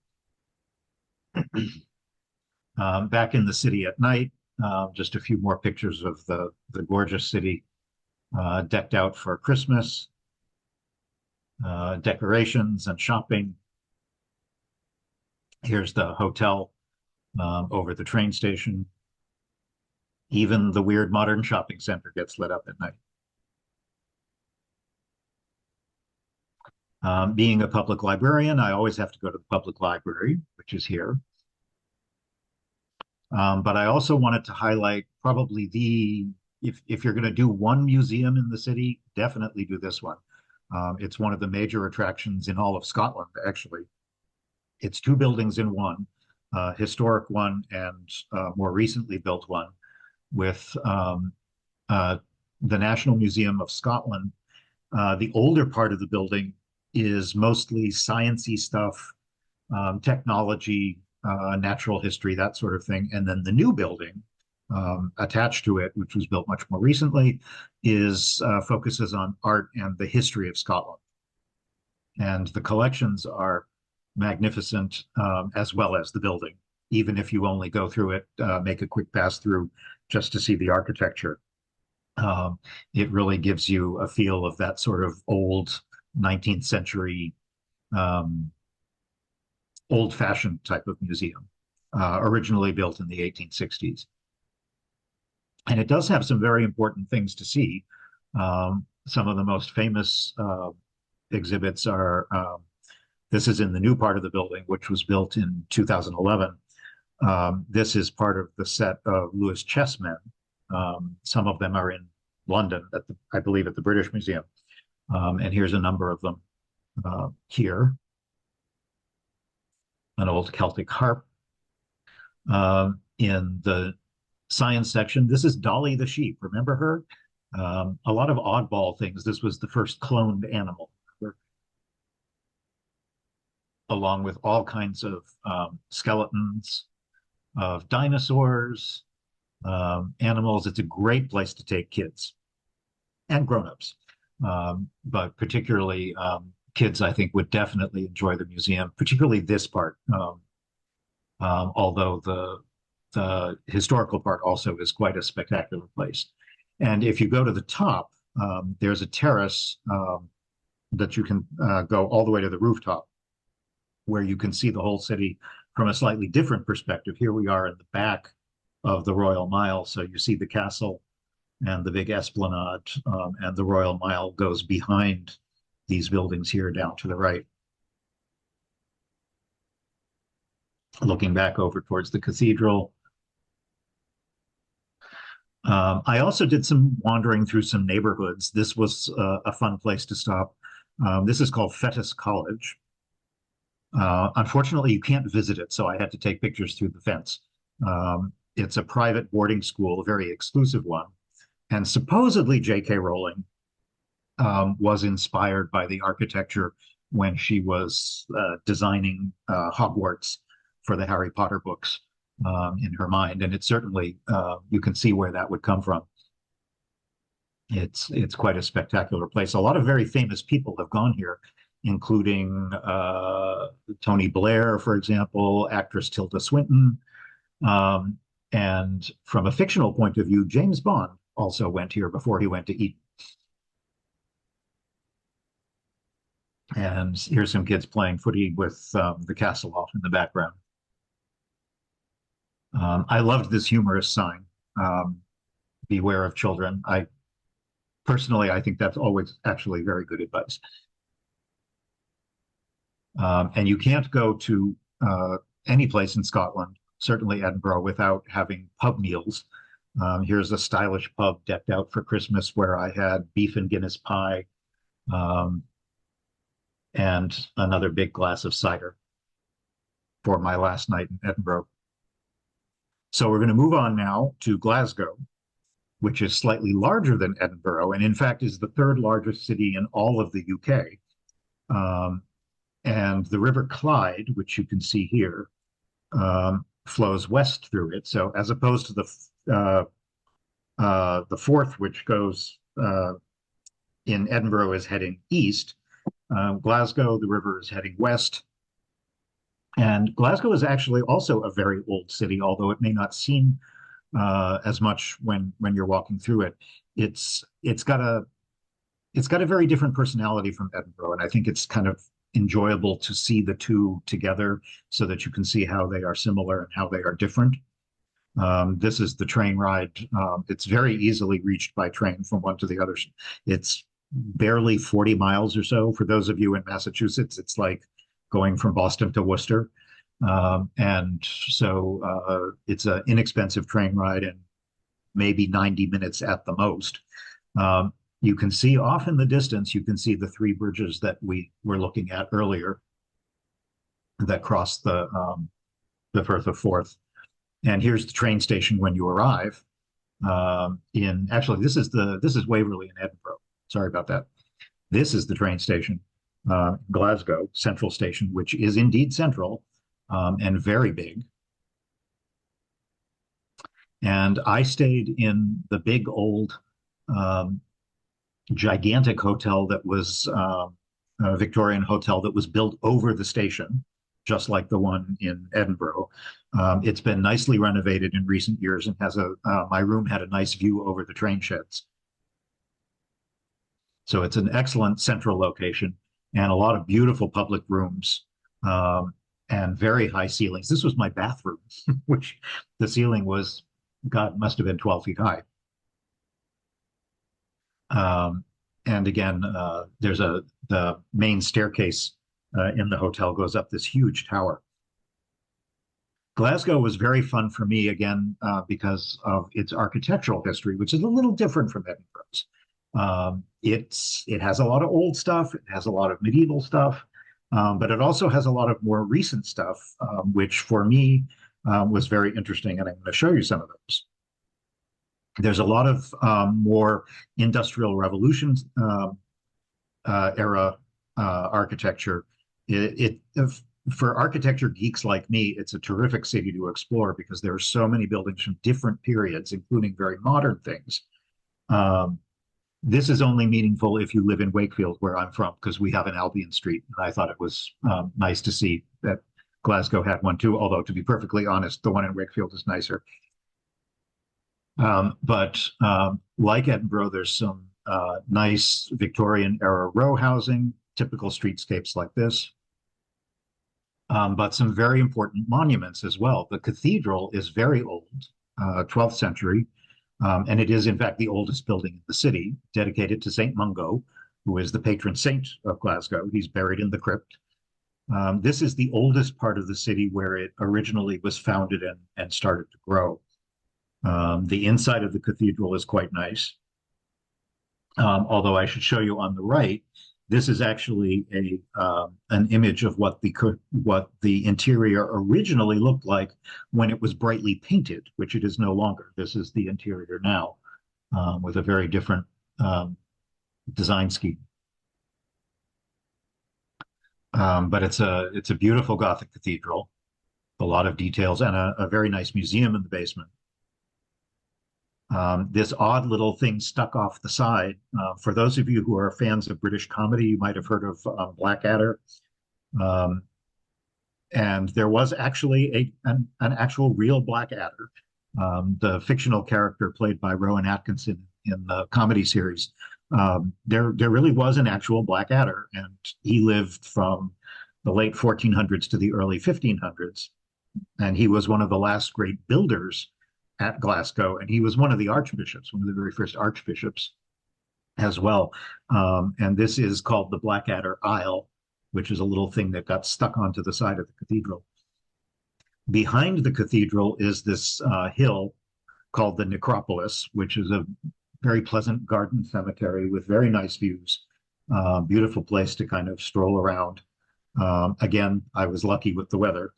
Back in the city at night, just a few more pictures of the gorgeous city decked out for Christmas, decorations and shopping. Here's the hotel over the train station. Even the weird modern shopping center gets lit up at night. Being a public librarian, I always have to go to the public library, which is here. But I also wanted to highlight probably if you're going to do one museum in the city, definitely do this one. It's one of the major attractions in all of Scotland, actually. It's two buildings in one, historic one and more recently built one, with the National Museum of Scotland. The older part of the building is mostly sciencey stuff, technology, natural history, that sort of thing. And then the new building attached to it, which was built much more recently, focuses on art and the history of Scotland. And the collections are magnificent, as well as the building, even if you only go through it, make a quick pass through just to see the architecture. It really gives you a feel of that sort of old 19th century, old-fashioned type of museum, originally built in the 1860s. And it does have some very important things to see. Some of the most famous exhibits are, this is in the new part of the building, which was built in 2011. This is part of the set of Lewis chessmen. Some of them are in London, I believe at the British Museum. And here's a number of them here. An old Celtic harp. In the science section, this is Dolly the sheep. Remember her? A lot of oddball things. This was the first cloned animal, along with all kinds of skeletons of dinosaurs, animals. It's a great place to take kids and grown-ups, but particularly kids, I think, would definitely enjoy the museum, particularly this part, although the historical part also is quite a spectacular place. And if you go to the top, there's a terrace that you can go all the way to the rooftop, where you can see the whole city from a slightly different perspective. Here we are in the back of the Royal Mile, so you see the castle and the big esplanade, and the Royal Mile goes behind these buildings here down to the right. Looking back over towards the cathedral. I also did some wandering through some neighborhoods. This was a fun place to stop. This is called Fettes College. Unfortunately, you can't visit it, so I had to take pictures through the fence. It's a private boarding school, a very exclusive one. And supposedly J.K. Rowling was inspired by the architecture when she was designing Hogwarts for the Harry Potter books in her mind. And it's certainly, you can see where that would come from. It's quite a spectacular place. A lot of very famous people have gone here, including Tony Blair, for example, actress Tilda Swinton. And from a fictional point of view, James Bond also went here before he went to Eton. And here's some kids playing footy with the castle off in the background. I loved this humorous sign, beware of children. Personally, I think that's always actually very good advice. And you can't go to any place in Scotland, certainly Edinburgh, without having pub meals. Here's a stylish pub decked out for Christmas where I had beef and Guinness pie, and another big glass of cider for my last night in Edinburgh. So we're going to move on now to Glasgow, which is slightly larger than Edinburgh, and in fact is the third largest city in all of the UK. And the River Clyde, which you can see here, flows west through it. So as opposed to the Forth, which goes in Edinburgh, is heading east, Glasgow, the river is heading west. And Glasgow is actually also a very old city, although it may not seem as much when you're walking through it. It's got a very different personality from Edinburgh, and I think it's kind of enjoyable to see the two together so that you can see how they are similar and how they are different. This is the train ride. It's very easily reached by train from one to the other. It's barely 40 miles or so. For those of you in Massachusetts, it's like going from Boston to Worcester. And so it's an inexpensive train ride and maybe 90 minutes at the most. You can see off in the distance, you can see the three bridges that we were looking at earlier that cross the Firth of Forth. And here's the train station when you arrive. Actually, this is Waverley in Edinburgh. Sorry about that. This is the train station, Glasgow Central Station, which is indeed central and very big. And I stayed in the big old gigantic hotel that was a Victorian hotel that was built over the station, just like the one in Edinburgh. It's been nicely renovated in recent years and has my room had a nice view over the train sheds. So it's an excellent central location and a lot of beautiful public rooms and very high ceilings. This was my bathroom, which the ceiling was, God, must have been 12 feet high. And again, the main staircase in the hotel goes up this huge tower. Glasgow was very fun for me, again, because of its architectural history, which is a little different from Edinburgh's. It has a lot of old stuff, it has a lot of medieval stuff, but it also has a lot of more recent stuff, which for me was very interesting, and I'm going to show you some of those. There's a lot of more Industrial Revolution era architecture. For architecture geeks like me, it's a terrific city to explore because there are so many buildings from different periods, including very modern things. This is only meaningful if you live in Wakefield, where I'm from, because we have an Albion Street, and I thought it was nice to see that Glasgow had one too, although to be perfectly honest, the one in Wakefield is nicer. But like Edinburgh, there's some nice Victorian era row housing, typical streetscapes like this, but some very important monuments as well. The cathedral is very old, 12th century, and it is in fact the oldest building in the city, dedicated to St. Mungo, who is the patron saint of Glasgow. He's buried in the crypt. This is the oldest part of the city where it originally was founded and started to grow. The inside of the cathedral is quite nice. Although I should show you on the right, this is actually an image of what the interior originally looked like when it was brightly painted, which it is no longer. This is the interior now, with a very different design scheme. But it's a beautiful Gothic cathedral, a lot of details, and a very nice museum in the basement. This odd little thing stuck off the side. For those of you who are fans of British comedy, you might have heard of Blackadder. And there was actually an actual real Blackadder, the fictional character played by Rowan Atkinson in the comedy series. There really was an actual Blackadder, and he lived from the late 1400s to the early 1500s. And he was one of the last great builders at Glasgow, and he was one of the archbishops, one of the very first archbishops as well. And this is called the Blackadder Isle, which is a little thing that got stuck onto the side of the cathedral. Behind the cathedral is this hill called the Necropolis, which is a very pleasant garden cemetery with very nice views. Beautiful place to kind of stroll around. Again, I was lucky with the weather.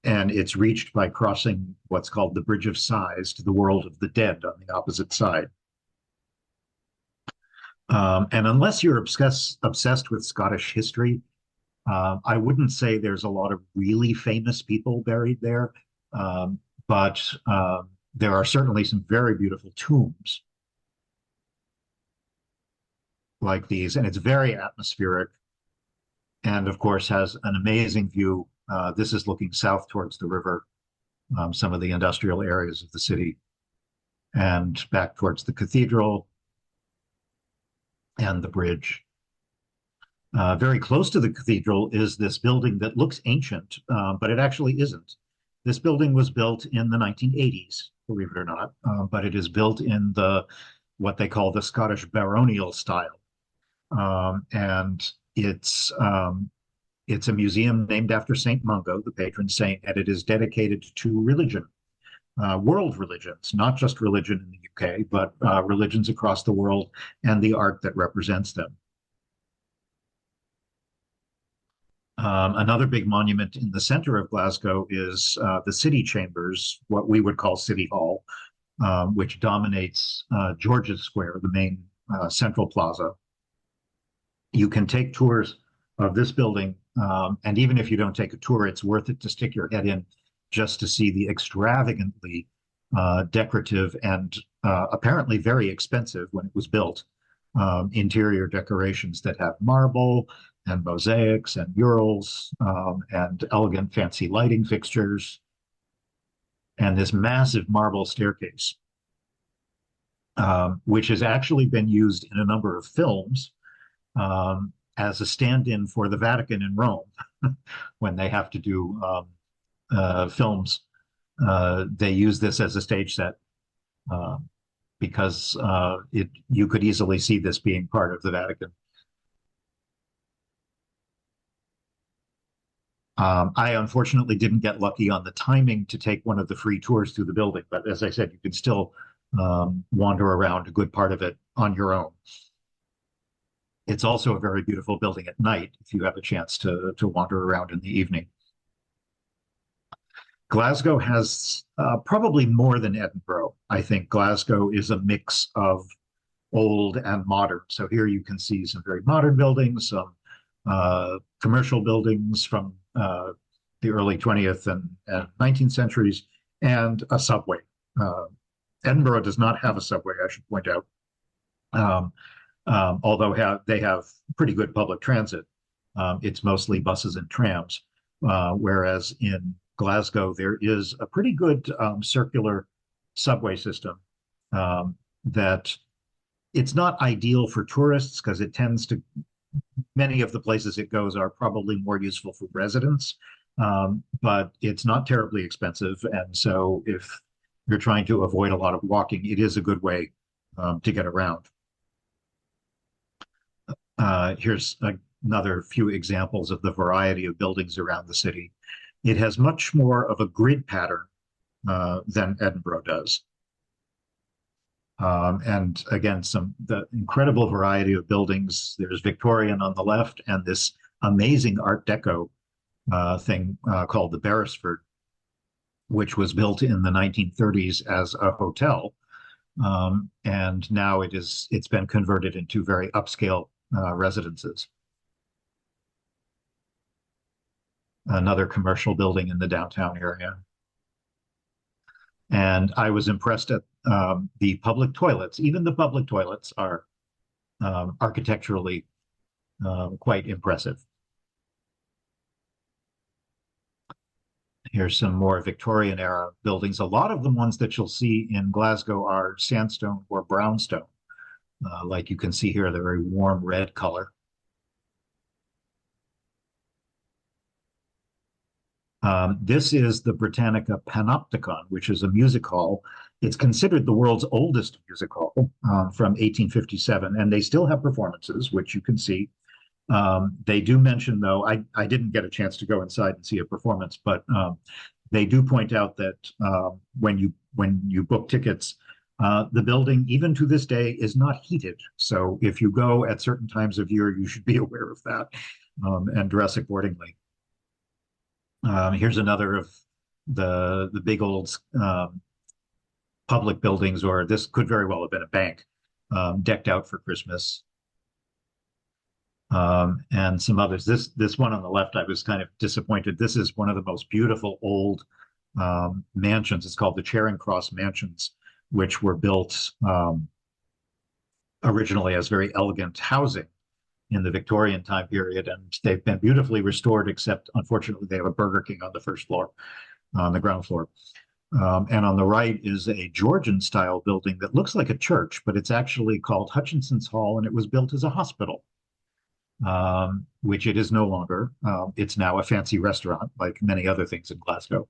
And it's reached by crossing what's called the Bridge of Sighs to the world of the dead on the opposite side. And unless you're obsessed with Scottish history, I wouldn't say there's a lot of really famous people buried there, but there are certainly some very beautiful tombs. like these, and it's very atmospheric, and of course has an amazing view. This is looking south towards the river, some of the industrial areas of the city, and back towards the cathedral and the bridge. Very close to the cathedral is this building that looks ancient, but it actually isn't. This building was built in the 1980s, believe it or not, but it is built in what they call the Scottish baronial style. And it's a museum named after Saint Mungo, the patron saint, and it is dedicated to religion, world religions, not just religion in the UK, but religions across the world and the art that represents them. Another big monument in the center of Glasgow is the City Chambers, what we would call City Hall, which dominates George's Square, the main central plaza. You can take tours of this building, and even if you don't take a tour, it's worth it to stick your head in just to see the extravagantly decorative and apparently very expensive when it was built interior decorations that have marble and mosaics and murals and elegant fancy lighting fixtures and this massive marble staircase, which has actually been used in a number of films as a stand-in for the Vatican in Rome when they have to do films. They use this as a stage set because you could easily see this being part of the Vatican. I unfortunately didn't get lucky on the timing to take one of the free tours through the building, but as I said, you can still wander around a good part of it on your own. It's also a very beautiful building at night if you have a chance to wander around in the evening. Glasgow has probably more than Edinburgh. I think Glasgow is a mix of old and modern. So here you can see some very modern buildings, some commercial buildings from the early 20th and 19th centuries, and a subway. Edinburgh does not have a subway, I should point out, although they have pretty good public transit. It's mostly buses and trams, whereas in Glasgow, there is a pretty good circular subway system that it's not ideal for tourists because it tends to, many of the places it goes are probably more useful for residents, but it's not terribly expensive. And so if you're trying to avoid a lot of walking, it is a good way to get around. Here's another few examples of the variety of buildings around the city. It has much more of a grid pattern than Edinburgh does. And again, the incredible variety of buildings. There's Victorian on the left and this amazing Art Deco thing called the Beresford, which was built in the 1930s as a hotel. And now it's been converted into very upscale residences. Another commercial building in the downtown area. And I was impressed at the public toilets. Even the public toilets are architecturally quite impressive. Here's some more Victorian era buildings. A lot of the ones that you'll see in Glasgow are sandstone or brownstone. Like you can see here, they're very warm red color. This is the Britannica Panopticon, which is a music hall. It's considered the world's oldest music hall from 1857, and they still have performances, which you can see. They do mention, though, I didn't get a chance to go inside and see a performance, but they do point out that when you book tickets, the building, even to this day, is not heated. So if you go at certain times of year, you should be aware of that and dress accordingly. Here's another of the big old public buildings, or this could very well have been a bank, decked out for Christmas. And some others. This one on the left, I was kind of disappointed. This is one of the most beautiful old mansions. It's called the Charing Cross Mansions, which were built originally as very elegant housing in the Victorian time period, and they've been beautifully restored, except unfortunately they have a Burger King on the first floor, on the ground floor. And on the right is a Georgian style building that looks like a church, but it's actually called Hutchinson's Hall, and it was built as a hospital, which it is no longer. It's now a fancy restaurant, like many other things in Glasgow.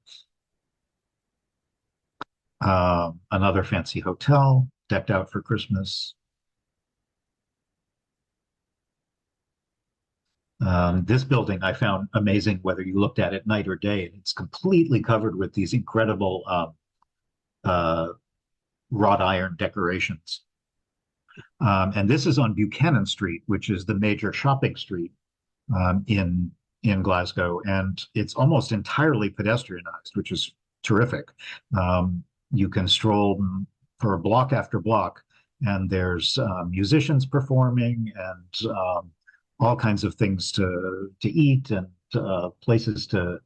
Another fancy hotel decked out for Christmas. This building I found amazing, whether you looked at it night or day. It's completely covered with these incredible uh, wrought iron decorations. And this is on Buchanan Street, which is the major shopping street in Glasgow, and it's almost entirely pedestrianized, which is terrific. You can stroll for block after block, and there's musicians performing and all kinds of things to eat and places to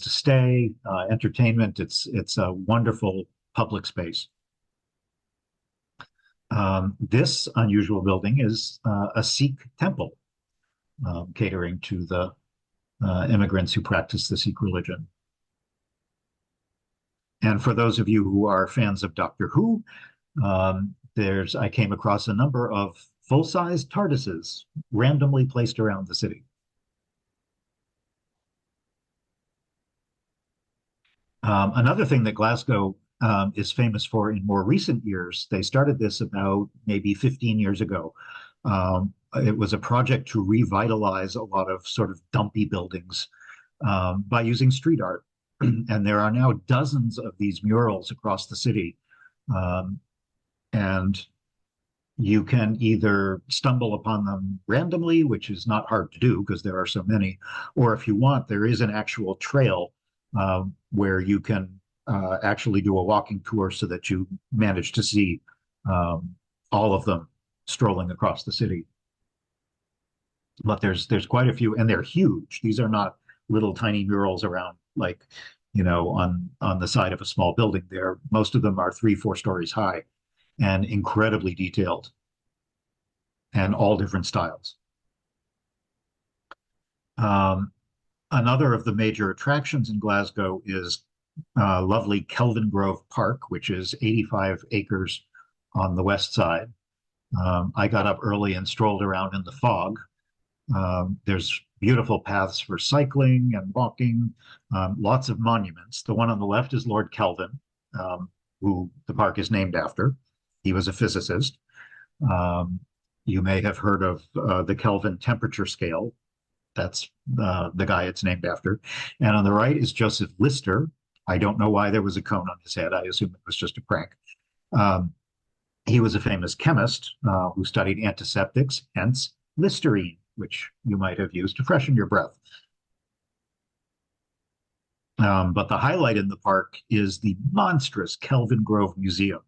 stay, entertainment. It's a wonderful public space. This unusual building is a Sikh temple, catering to the immigrants who practice the Sikh religion. And for those of you who are fans of Doctor Who, I came across a number of full-size TARDISes randomly placed around the city. Another thing that Glasgow is famous for in more recent years, they started this about maybe 15 years ago. It was a project to revitalize a lot of sort of dumpy buildings by using street art. And there are now dozens of these murals across the city. And you can either stumble upon them randomly, which is not hard to do because there are so many, or if you want, there is an actual trail where you can actually do a walking tour so that you manage to see all of them strolling across the city. But there's quite a few, and they're huge. These are not little tiny murals around, like, on the side of a small building. Most of them are 3-4 stories high and incredibly detailed and all different styles. Another of the major attractions in Glasgow is lovely Kelvingrove Park, which is 85 acres on the west side. I got up early and strolled around in the fog. There's beautiful paths for cycling and walking, lots of monuments. The one on the left is Lord Kelvin, who the park is named after. He was a physicist. You may have heard of the Kelvin temperature scale. That's the guy it's named after. And on the right is Joseph Lister. I don't know why there was a cone on his head. I assume it was just a prank. He was a famous chemist who studied antiseptics, hence Listerine, which you might have used to freshen your breath. But the highlight in the park is the monstrous Kelvingrove Museum,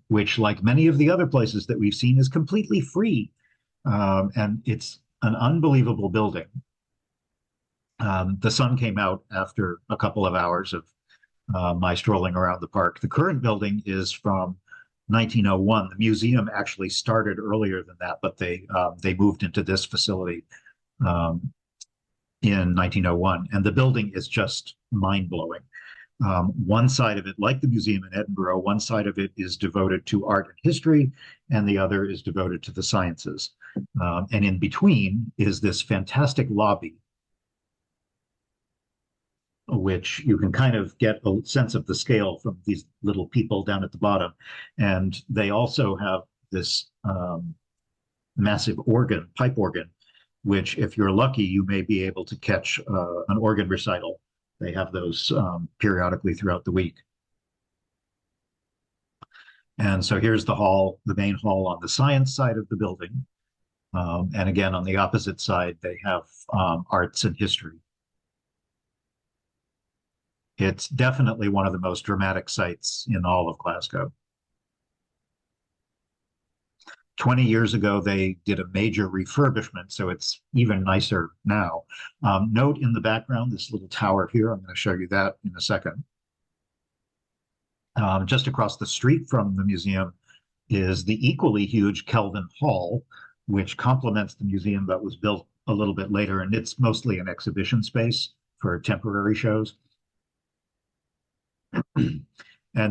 which, like many of the other places that we've seen, is completely free. And it's an unbelievable building. The sun came out after a couple of hours of my strolling around the park. The current building is from 1901. The museum actually started earlier than that, but they moved into this facility in 1901, and the building is just mind-blowing. One side of it, like the museum in Edinburgh, one side of it is devoted to art and history, and the other is devoted to the sciences. And in between is this fantastic lobby, which you can kind of get a sense of the scale from these little people down at the bottom. And they also have this massive organ, pipe organ, which, if you're lucky, you may be able to catch an organ recital. They have those periodically throughout the week. And so here's the hall, the main hall on the science side of the building. And again, on the opposite side, they have arts and history. It's definitely one of the most dramatic sites in all of Glasgow. 20 years ago, they did a major refurbishment, so it's even nicer now. Note in the background, this little tower here. I'm going to show you that in a second. Just across the street from the museum, is the equally huge Kelvin Hall, which complements the museum that was built a little bit later, and it's mostly an exhibition space for temporary shows. And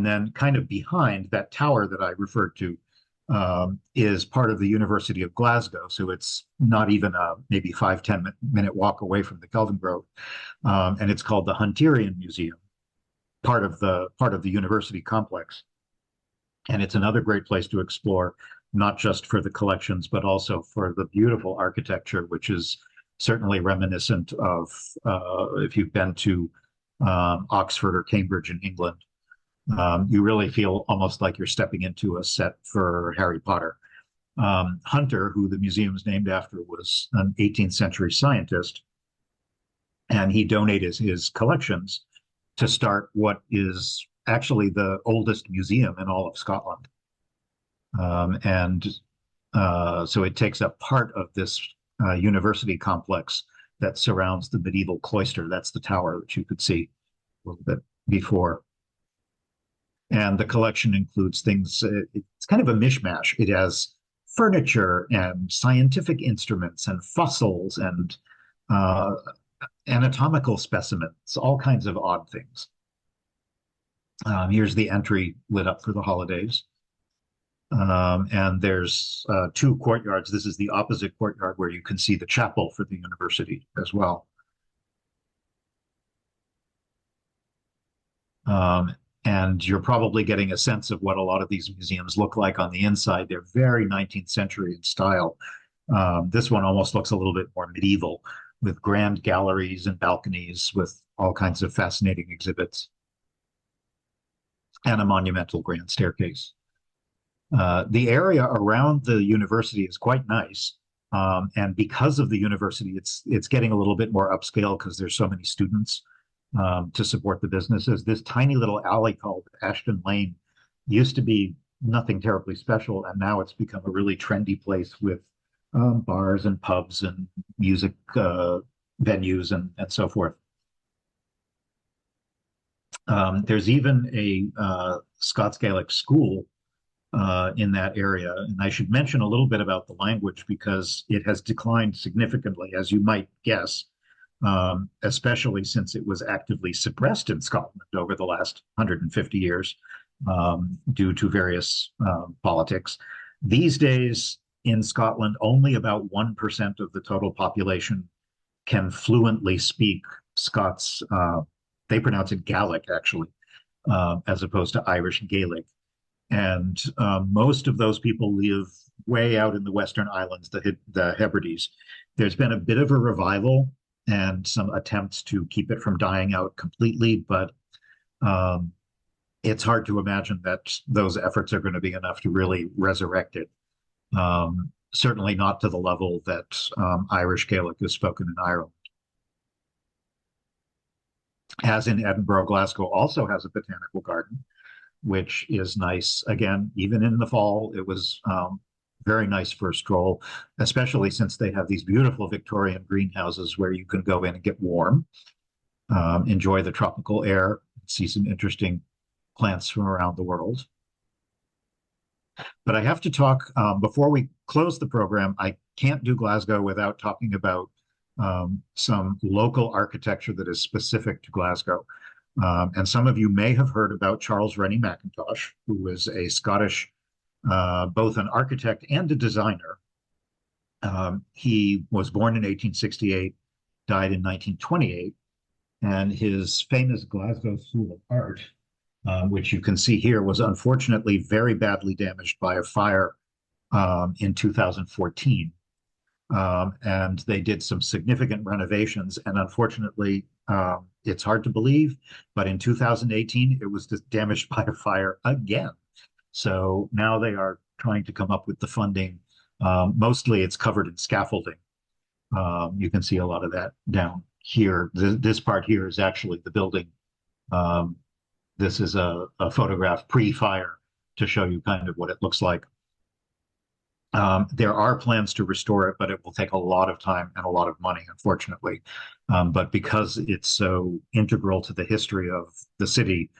then kind of behind that tower that I referred to is part of the University of Glasgow. So it's not even a maybe 5-10 minute walk away from the Kelvin Grove. And it's called the Hunterian Museum, part of the university complex. And it's another great place to explore, not just for the collections, but also for the beautiful architecture, which is certainly reminiscent of if you've been to Oxford or Cambridge in England. You really feel almost like you're stepping into a set for Harry Potter. Hunter, who the museum's named after, was an 18th century scientist, and he donated his collections to start what is actually the oldest museum in all of Scotland. So it takes up part of this university complex that surrounds the medieval cloister. That's the tower that you could see a little bit before. And the collection includes things, it's kind of a mishmash. It has furniture and scientific instruments and fossils and anatomical specimens, all kinds of odd things. Here's the entry lit up for the holidays. And there's two courtyards. This is the opposite courtyard where you can see the chapel for the university as well. And you're probably getting a sense of what a lot of these museums look like on the inside. They're very 19th century in style. This one almost looks a little bit more medieval, with grand galleries and balconies with all kinds of fascinating exhibits, and a monumental grand staircase. The area around the university is quite nice. And because of the university, it's getting a little bit more upscale because there's so many students to support the businesses. This tiny little alley called Ashton Lane used to be nothing terribly special, and now it's become a really trendy place with bars and pubs and music venues and so forth. There's even a Scots Gaelic school in that area. And I should mention a little bit about the language because it has declined significantly, as you might guess, especially since it was actively suppressed in Scotland over the last 150 years due to various politics. These days in Scotland, only about 1% of the total population can fluently speak Scots. They pronounce it Gaelic, actually, as opposed to Irish Gaelic. And most of those people live way out in the Western Islands, the Hebrides. There's been a bit of a revival and some attempts to keep it from dying out completely, but it's hard to imagine that those efforts are going to be enough to really resurrect it. Certainly not to the level that Irish Gaelic is spoken in Ireland. As in Edinburgh, Glasgow also has a botanical garden, which is nice. Again, even in the fall, it was very nice for a stroll, especially since they have these beautiful Victorian greenhouses where you can go in and get warm, enjoy the tropical air, see some interesting plants from around the world. But I have to talk, before we close the program, I can't do Glasgow without talking about some local architecture that is specific to Glasgow. And some of you may have heard about Charles Rennie Mackintosh, who is a Scottish, both an architect and a designer. He was born in 1868, died in 1928, and his famous Glasgow School of Art, which you can see here, was unfortunately very badly damaged by a fire in 2014. And they did some significant renovations, and unfortunately, it's hard to believe, but in 2018, it was damaged by a fire again. So now they are trying to come up with the funding. Mostly it's covered in scaffolding. You can see a lot of that down here. This part here is actually the building. This is a photograph pre-fire to show you kind of what it looks like. There are plans to restore it, but it will take a lot of time and a lot of money, unfortunately. But because it's so integral to the history of the city,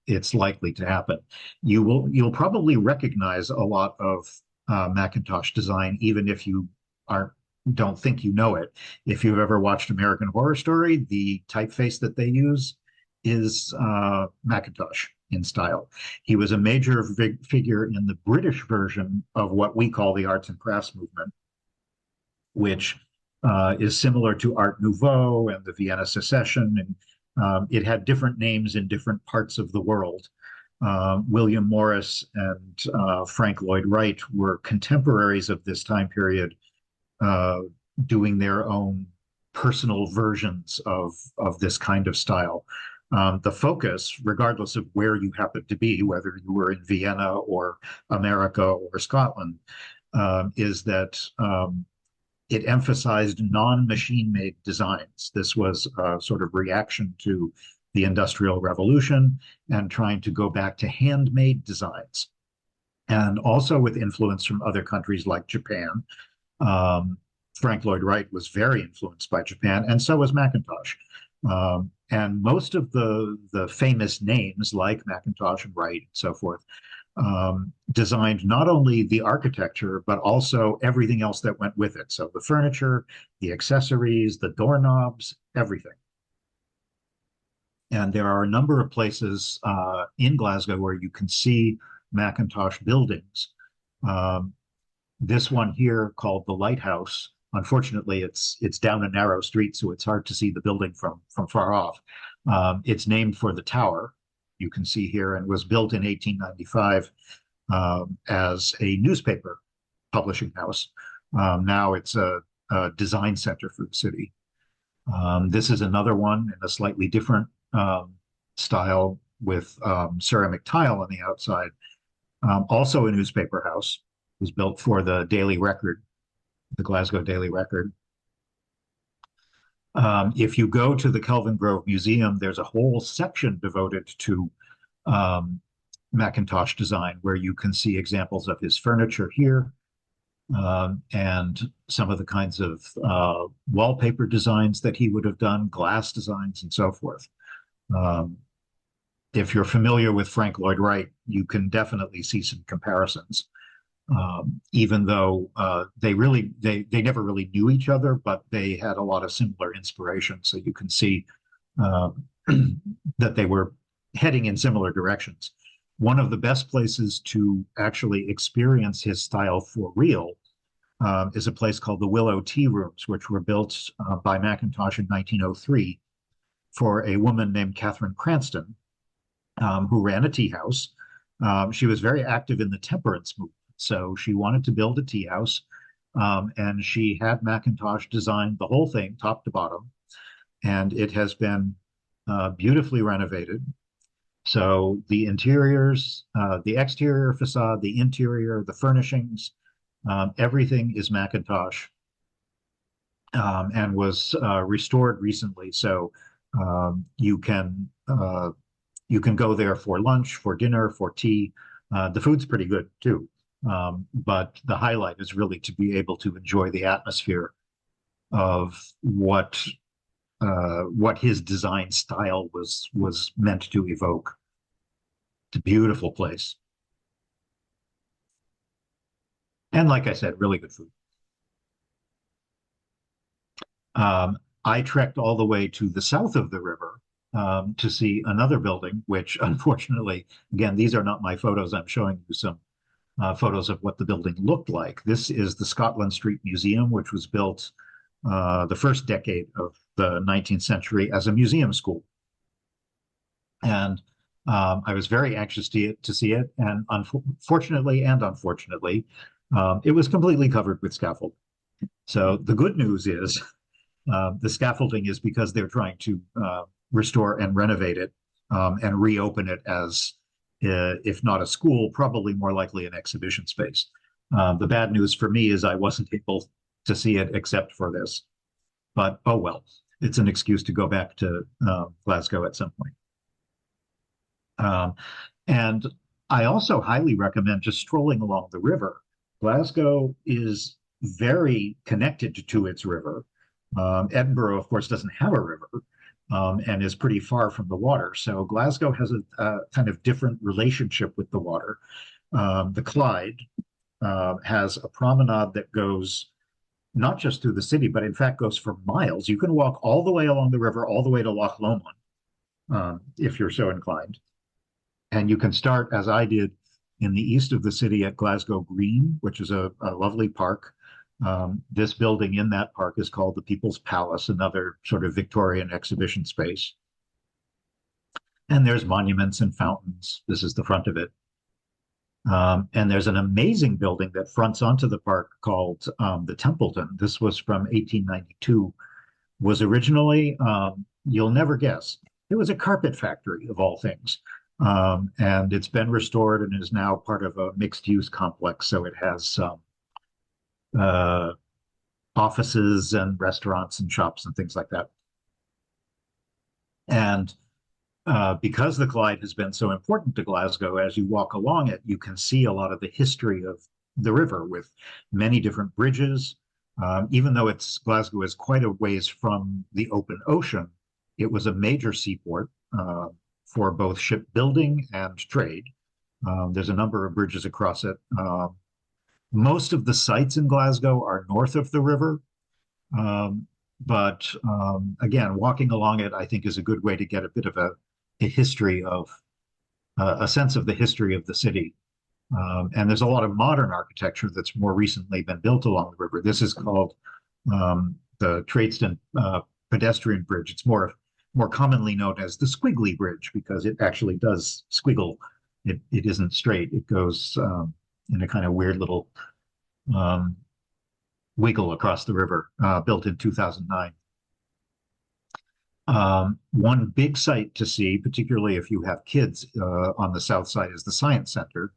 it's likely to happen. You'll probably recognize a lot of Macintosh design, even if you aren't don't think you know it. If you've ever watched American Horror Story, the typeface that they use is Macintosh in style. He was a major figure in the British version of what we call the arts and crafts movement, which is similar to Art Nouveau and the Vienna Secession. And it had different names in different parts of the world. William Morris and Frank Lloyd Wright were contemporaries of this time period, doing their own personal versions of this kind of style. The focus, regardless of where you happen to be, whether you were in Vienna or America or Scotland, is that it emphasized non-machine made designs. This was a sort of reaction to the Industrial Revolution and trying to go back to handmade designs. And also with influence from other countries like Japan. Frank Lloyd Wright was very influenced by Japan, and so was Macintosh. And most of the famous names like Macintosh and Wright and so forth designed not only the architecture, but also everything else that went with it. So the furniture, the accessories, the doorknobs, everything. And there are a number of places in Glasgow where you can see Macintosh buildings. This one here called the Lighthouse, unfortunately, it's down a narrow street, so it's hard to see the building from far off. It's named for the tower, you can see here, and was built in 1895 as a newspaper publishing house. Now it's a design center for the city. This is another one in a slightly different style with ceramic tile on the outside. Also a newspaper house. It was built for the Daily Record, the Glasgow Daily Record. If you go to the Kelvingrove Museum, there's a whole section devoted to Macintosh design, where you can see examples of his furniture here, and some of the kinds of wallpaper designs that he would have done, glass designs, and so forth. If you're familiar with Frank Lloyd Wright, you can definitely see some comparisons. Even though they never really knew each other, but they had a lot of similar inspiration. So you can see that they were heading in similar directions. One of the best places to actually experience his style for real is a place called the Willow Tea Rooms, which were built by Macintosh in 1903 for a woman named Catherine Cranston, who ran a tea house. She was very active in the temperance movement. So she wanted to build a tea house, and she had Macintosh design the whole thing, top to bottom, and it has been beautifully renovated. So the interiors, the exterior facade, the interior, the furnishings, everything is Macintosh, and was restored recently. So you can go there for lunch, for dinner, for tea. The food's pretty good too. But the highlight is really to be able to enjoy the atmosphere of what his design style was meant to evoke. It's a beautiful place. And like I said, really good food. I trekked all the way to the south of the river to see another building, which unfortunately, again, these are not my photos. I'm showing you some photos of what the building looked like. This is the Scotland Street Museum, which was built the first decade of the 19th century as a museum school. And I was very anxious to see it. And unfortunately, it was completely covered with scaffolding. So the good news is the scaffolding is because they're trying to restore and renovate it and reopen it as, if not a school, probably more likely an exhibition space. The bad news for me is I wasn't able to see it except for this. But oh well, it's an excuse to go back to Glasgow at some point. And I also highly recommend just strolling along the river. Glasgow is very connected to its river. Edinburgh, of course, doesn't have a river, and is pretty far from the water. So Glasgow has a kind of different relationship with the water. The Clyde has a promenade that goes not just through the city, but in fact goes for miles. You can walk all the way along the river, all the way to Loch Lomond, if you're so inclined. And you can start, as I did, in the east of the city at Glasgow Green, which is a lovely park. This building in that park is called the People's Palace, another sort of Victorian exhibition space. And there's monuments and fountains. This is the front of it. And there's an amazing building that fronts onto the park called the Templeton. This was from 1892, was originally, you'll never guess, it was a carpet factory of all things. And it's been restored and is now part of a mixed-use complex. So it has offices and restaurants and shops and things like that. And because the Clyde has been so important to Glasgow, as you walk along it, you can see a lot of the history of the river with many different bridges. Even though Glasgow is quite a ways from the open ocean, it was a major seaport for both shipbuilding and trade. There's a number of bridges across it. Most of the sites in Glasgow are north of the river. But again, walking along it, I think, is a good way to get a bit of a history of a sense of the history of the city. And there's a lot of modern architecture that's more recently been built along the river. This is called the Tradeston pedestrian bridge. It's more commonly known as the Squiggly Bridge because it actually does squiggle. It isn't straight. It goes in a kind of weird little wiggle across the river, built in 2009. One big site to see, particularly if you have kids on the south side, is the Science Center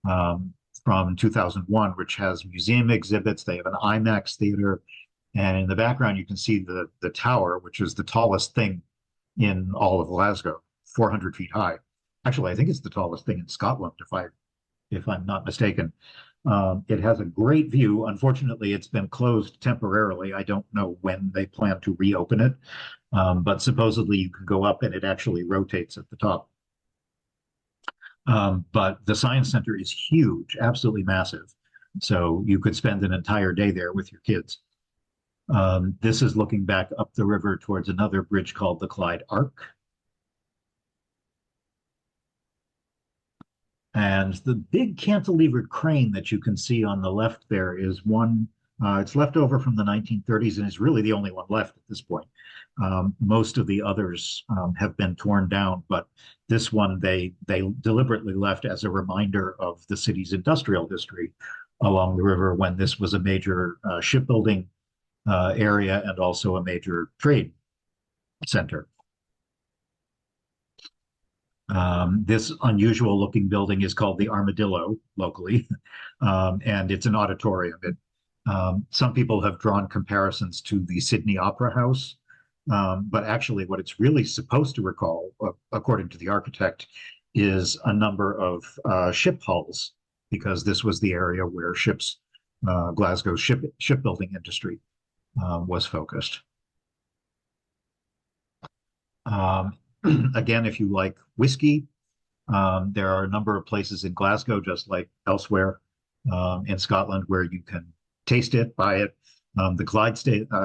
from 2001, which has museum exhibits. They have an IMAX theater. And in the background, you can see the tower, which is the tallest thing in all of Glasgow, 400 feet high. Actually, I think it's the tallest thing in Scotland, if I'm not mistaken. It has a great view. Unfortunately, it's been closed temporarily. I don't know when they plan to reopen it, but supposedly you can go up and it actually rotates at the top. But the Science Center is huge, absolutely massive. So you could spend an entire day there with your kids. This is looking back up the river towards another bridge called the Clyde Arc. And the big cantilevered crane that you can see on the left there is one, it's left over from the 1930s and is really the only one left at this point. Most of the others have been torn down, but this one they deliberately left as a reminder of the city's industrial history along the river when this was a major shipbuilding area and also a major trade center. This unusual looking building is called the Armadillo locally, and it's an auditorium. Some people have drawn comparisons to the Sydney Opera House, but actually what it's really supposed to recall, according to the architect, is a number of ship hulls, because this was the area where Glasgow's shipbuilding industry was focused. Again, if you like whiskey, there are a number of places in Glasgow, just like elsewhere in Scotland, where you can taste it, buy it. The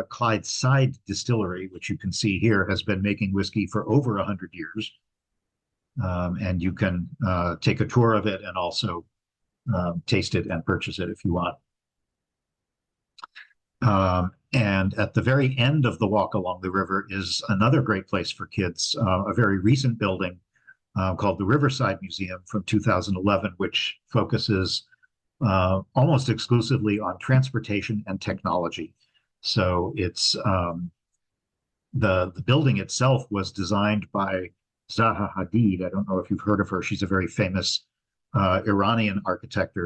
Clydeside Distillery, which you can see here, has been making whiskey for over 100 years. And you can take a tour of it and also taste it and purchase it if you want. And at the very end of the walk along the river is another great place for kids, a very recent building called the Riverside Museum from 2011, which focuses almost exclusively on transportation and technology. So it's the building itself was designed by Zaha Hadid. I don't know if you've heard of her. She's a very famous Iranian architect.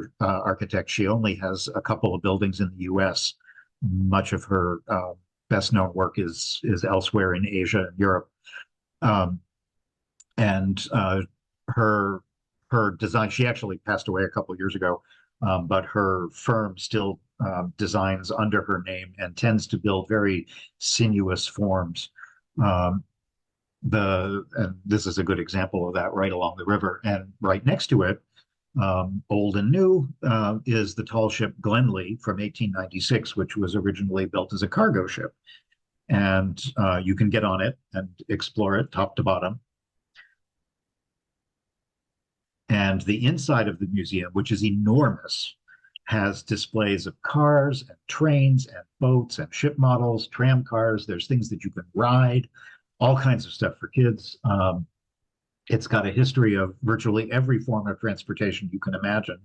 She only has a couple of buildings in the US. Much of her best known work is elsewhere in Asia and Europe. And her design, she actually passed away a couple of years ago, but her firm still designs under her name and tends to build very sinuous forms. and this is a good example of that right along the river. And right next to it, old and new, is the tall ship Glenlee from 1896, which was originally built as a cargo ship. And you can get on it and explore it top to bottom. And the inside of the museum, which is enormous, has displays of cars and trains and boats and ship models, tram cars. There's things that you can ride, all kinds of stuff for kids. It's got a history of virtually every form of transportation you can imagine.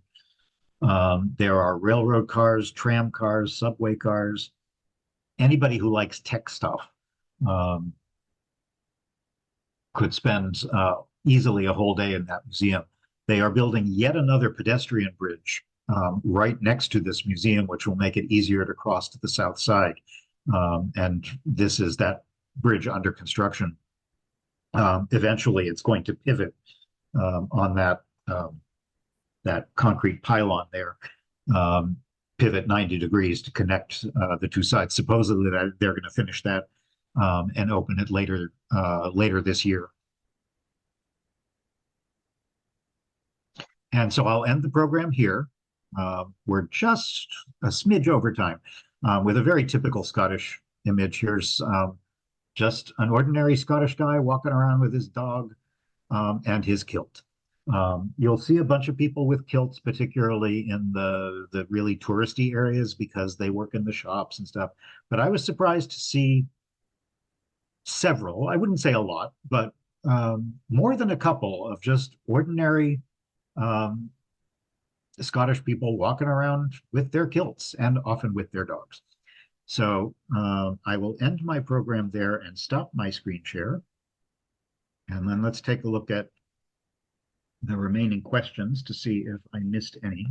There are railroad cars, tram cars, subway cars. Anybody who likes tech stuff could spend easily a whole day in that museum. They are building yet another pedestrian bridge right next to this museum, which will make it easier to cross to the south side. And this is that bridge under construction. Eventually, it's going to pivot on that concrete pylon there, pivot 90 degrees to connect the two sides. Supposedly, they're going to finish that and open it later this year. And so I'll end the program here. We're just a smidge over time with a very typical Scottish image. Here's just an ordinary Scottish guy walking around with his dog and his kilt. You'll see a bunch of people with kilts, particularly in the really touristy areas because they work in the shops and stuff. But I was surprised to see several, I wouldn't say a lot, but more than a couple of just ordinary Scottish people walking around with their kilts and often with their dogs. So I will end my program there and stop my screen share. And then let's take a look at the remaining questions to see if I missed any.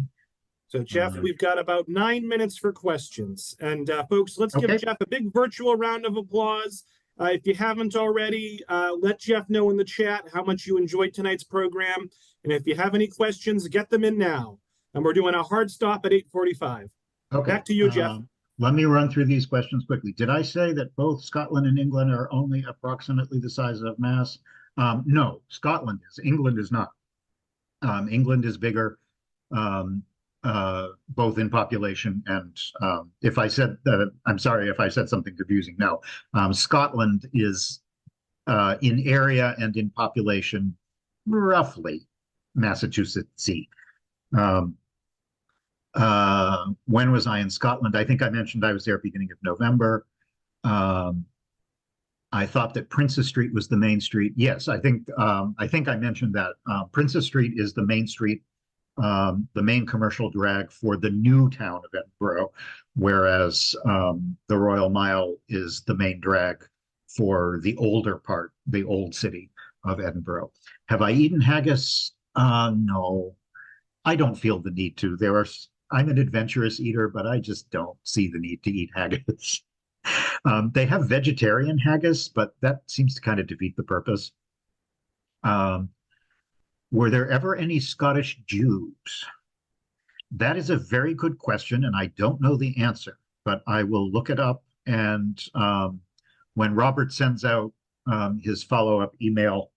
So, Jeff, we've got about 9 minutes for questions. And folks, let's give Jeff a big virtual round of applause. If you haven't already, let Jeff know in the chat how much you enjoyed tonight's program. And if you have any questions, get them in now. And we're doing a hard stop at 8:45. Okay. Back to you, Jeff. Let me run through these questions quickly. Did I say that both Scotland and England are only approximately the size of Mass? No, Scotland is. England is not. England is bigger, both in population and if I said that, I'm sorry if I said something confusing. No, Scotland is in area and in population roughly Massachusetts-y. When was I in Scotland? I think I mentioned I was there beginning of November. I thought that Princess Street was the main street. Yes, I think I mentioned that. Princess Street is the main street, the main commercial drag for the new town of Edinburgh, whereas the Royal Mile is the main drag for the older part, the old city of Edinburgh. Have I eaten haggis? No, I don't feel the need to. I'm an adventurous eater, but I just don't see the need to eat haggis. They have vegetarian haggis, but that seems to kind of defeat the purpose. Were there ever any Scottish Jews? That is a very good question, and I don't know the answer, but I will look it up. And when Robert sends out his follow-up email,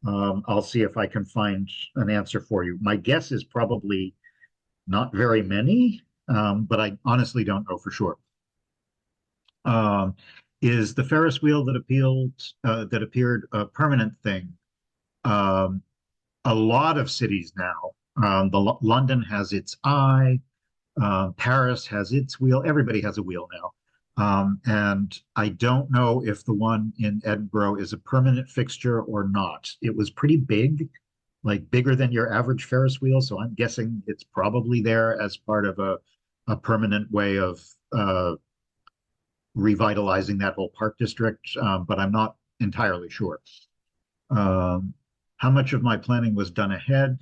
I'll see if I can find an answer for you. My guess is probably not very many, but I honestly don't know for sure. Is the Ferris wheel that appeared a permanent thing? A lot of cities now. London has its eye. Paris has its wheel. Everybody has a wheel now. And I don't know if the one in Edinburgh is a permanent fixture or not. It was pretty big, like bigger than your average Ferris wheel. So I'm guessing it's probably there as part of a permanent way of revitalizing that whole park district, but I'm not entirely sure. How much of my planning was done ahead?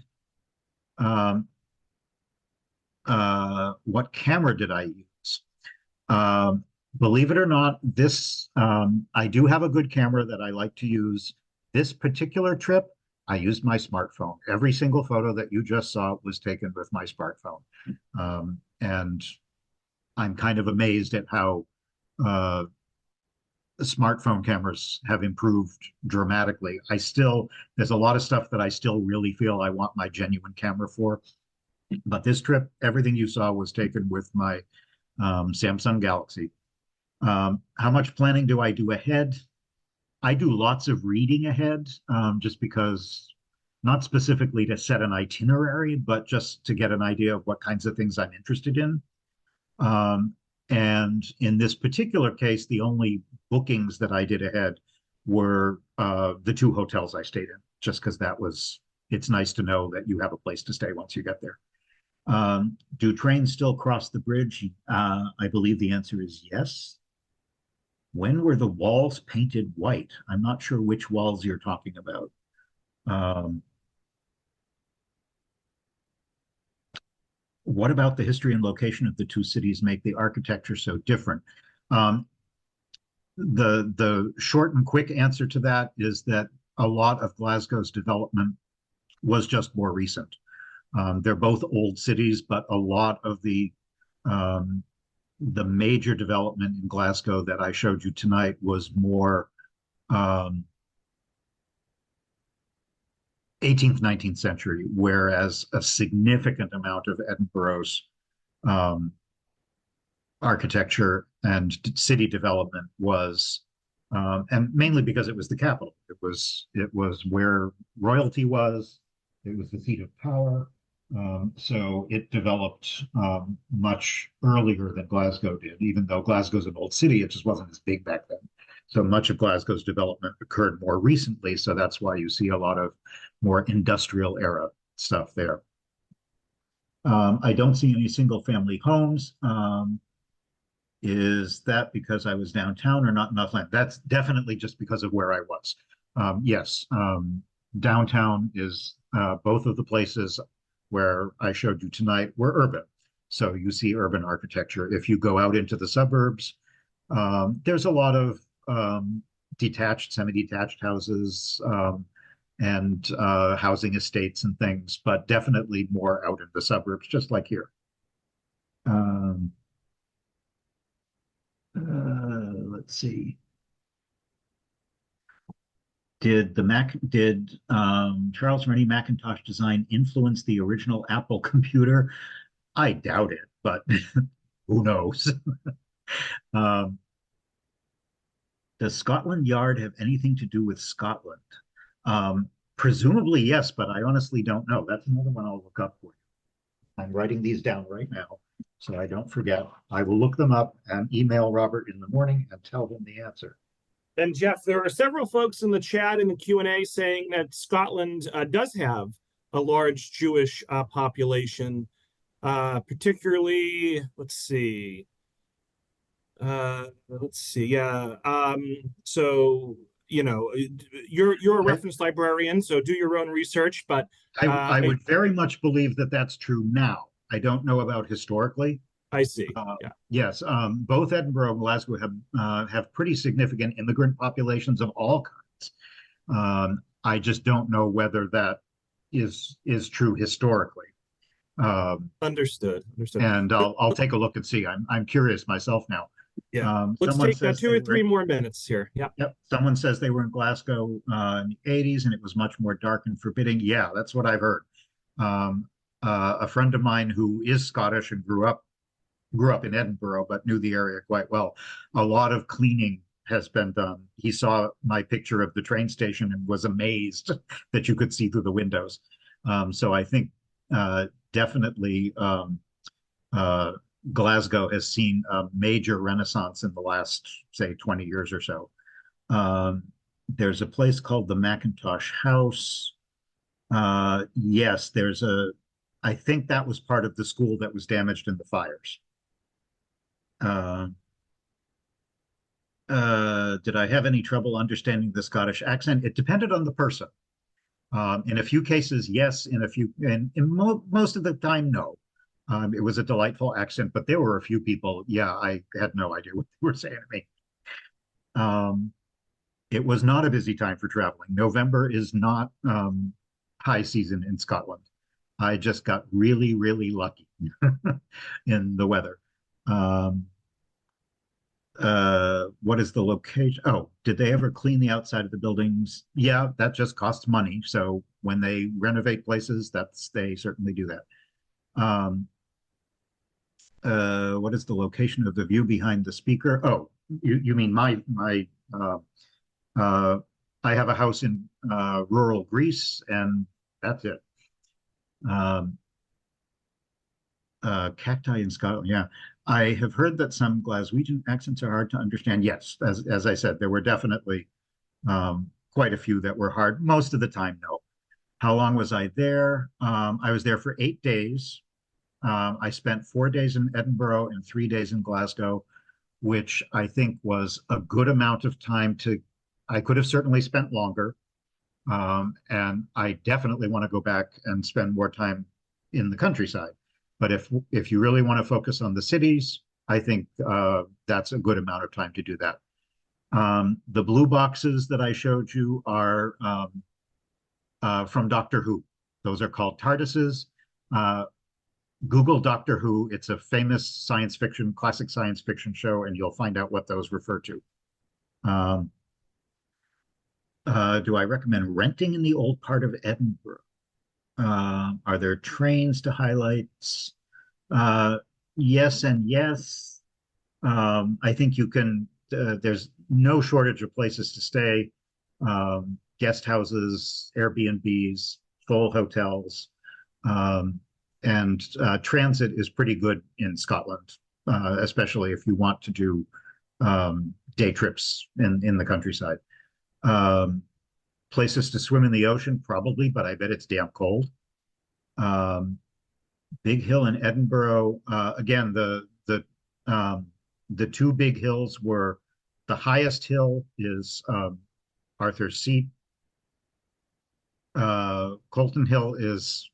What camera did I use? Believe it or not, I do have a good camera that I like to use. This particular trip, I used my smartphone. Every single photo that you just saw was taken with my smartphone. And I'm kind of amazed at how smartphone cameras have improved dramatically. There's a lot of stuff that I still really feel I want my genuine camera for. But this trip, everything you saw was taken with my Samsung Galaxy. How much planning do I do ahead? I do lots of reading ahead, just because, not specifically to set an itinerary, but just to get an idea of what kinds of things I'm interested in. Um, and in this particular case, the only bookings that I did ahead were the two hotels I stayed in, just because it's nice to know that you have a place to stay once you get there. Do trains still cross the bridge? I believe the answer is yes. When were the walls painted white? I'm not sure which walls you're talking about. Um, what about the history and location of the two cities make the architecture so different? Um, the short and quick answer to that is that a lot of Glasgow's development was just more recent. They're both old cities, but a lot of um, the major development in Glasgow that I showed you tonight was more 18th, 19th century, whereas a significant amount of Edinburgh's um, architecture and city development was, and mainly because it was the capital. It was where royalty was. It was the seat of power. So it developed much earlier than Glasgow did, even though Glasgow's an old city, it just wasn't as big back then. So much of Glasgow's development occurred more recently. So that's why you see a lot of more industrial era stuff there. I don't see any single family homes. Is that because I was downtown or not enough land? That's definitely just because of where I was. Yes, downtown is both of the places where I showed you tonight were urban. So you see urban architecture. If you go out into the suburbs, there's a lot of detached, semi-detached houses, and housing estates and things, but definitely more out in the suburbs, just like here. Um, let's see. Did Charles Rennie Macintosh design influence the original Apple computer? I doubt it, but who knows? um, does Scotland Yard have anything to do with Scotland? Presumably yes, but I honestly don't know. That's another one I'll look up for you. I'm writing these down right now so I don't forget. I will look them up and email Robert in the morning and tell him the answer. And Jeff, there are several folks in the chat in the Q&A saying that Scotland does have a large Jewish population, particularly, let's see, yeah. So, you're a I, reference librarian, so do your own research, but I would very much believe that that's true now. I don't know about historically. I see. Yeah. Yes, both Edinburgh and Glasgow have pretty significant immigrant populations of all kinds. I just don't know whether that is true historically. Understood. And I'll take a look and see. I'm curious myself now. Yeah. Let's Someone take says 2 or 3 more minutes here. Yeah. Yep. Someone says they were in Glasgow in the 80s and it was much more dark and forbidding. Yeah, that's what I've heard. A friend of mine who is Scottish and grew up in Edinburgh, but knew the area quite well. A lot of cleaning has been done. He saw my picture of the train station and was amazed that you could see through the windows. So I think definitely Glasgow has seen a major renaissance in the last, say, 20 years or so. There's a place called the Macintosh House. Yes, I think that was part of the school that was damaged in the fires. Did I have any trouble understanding the Scottish accent? It depended on the person. In a few cases, yes. Most of the time, no. It was a delightful accent, but there were a few people, yeah, I had no idea what they were saying to me. It was not a busy time for traveling. November is not high season in Scotland. I just got really, really lucky in the weather. What is the location? Oh, did they ever clean the outside of the buildings? Yeah, that just costs money. So when they renovate places, they certainly do that. Um, what is the location of the view behind the speaker? Oh, you mean my uh, I have a house in rural Greece, and that's it. Um, Cacti in Scotland. Yeah, I have heard that some Glaswegian accents are hard to understand. Yes, as I said, there were definitely quite a few that were hard. Most of the time, no. How long was I there? I was there for 8 days. I spent 4 days in Edinburgh and 3 days in Glasgow, which I think was a good amount of time to. I could have certainly spent longer, and I definitely want to go back and spend more time in the countryside. But if you really want to focus on the cities, I think that's a good amount of time to do that. The blue boxes that I showed you are from Doctor Who. Those are called TARDISes. Uh, Google Doctor Who. It's a famous science fiction, classic science fiction show, and you'll find out what those refer to. Um, do I recommend renting in the old part of Edinburgh? Are there trains to highlights? Uh, yes and yes. I think you can, there's no shortage of places to stay. Guest houses, Airbnbs, full hotels. And transit is pretty good in Scotland, especially if you want to do day trips in the countryside. Um, Places to swim in the ocean, probably, but I bet it's damn cold. Um, Big Hill in Edinburgh. Again, the two big hills were the highest hill is Arthur's Seat. Colton Hill is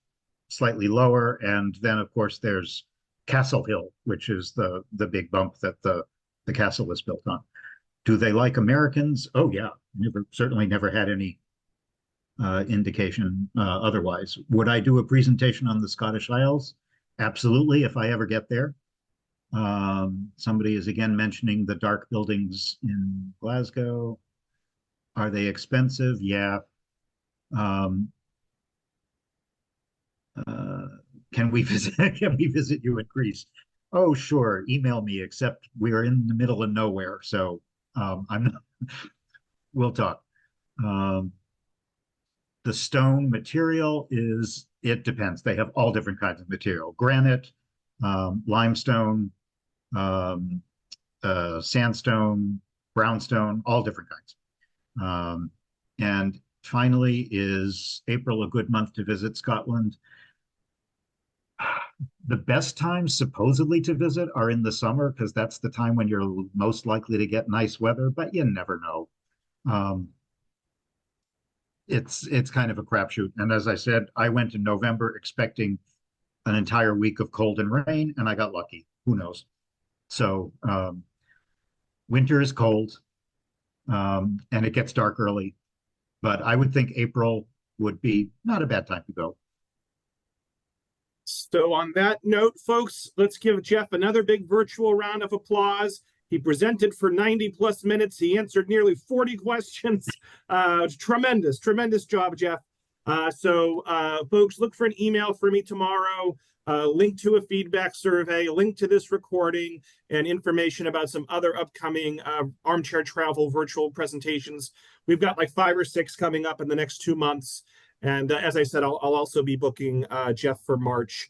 slightly lower, and then of course there's Castle Hill, which is the big bump that the castle was built on. Do they like Americans? Oh yeah, certainly never had any indication otherwise. Would I do a presentation on the Scottish Isles? Absolutely, if I ever get there. Somebody is again mentioning the dark buildings in Glasgow. Are they expensive? Yeah. Um, uh, can we visit? Can we visit you in Greece? Oh, sure. Email me. Except we're in the middle of nowhere, so I'm not. We'll talk. Um, the stone material is, it depends. They have all different kinds of material: granite, limestone, um, sandstone, brownstone, all different kinds. And finally, is April a good month to visit Scotland? The best times supposedly to visit are in the summer because that's the time when you're most likely to get nice weather, but you never know. Um, it's kind of a crapshoot. And as I said, I went in November expecting an entire week of cold and rain, and I got lucky. Who knows? So winter is cold, and it gets dark early. But I would think April would be not a bad time to go. So on that note, folks, let's give Jeff another big virtual round of applause. He presented for 90 plus minutes. He answered nearly 40 questions. Tremendous job, Jeff. Folks, look for an email for me tomorrow, link to a feedback survey, link to this recording, and information about some other upcoming Armchair Travel virtual presentations. We've got like 5 or 6 coming up in the next 2 months. And as I said, I'll also be booking Jeff for March.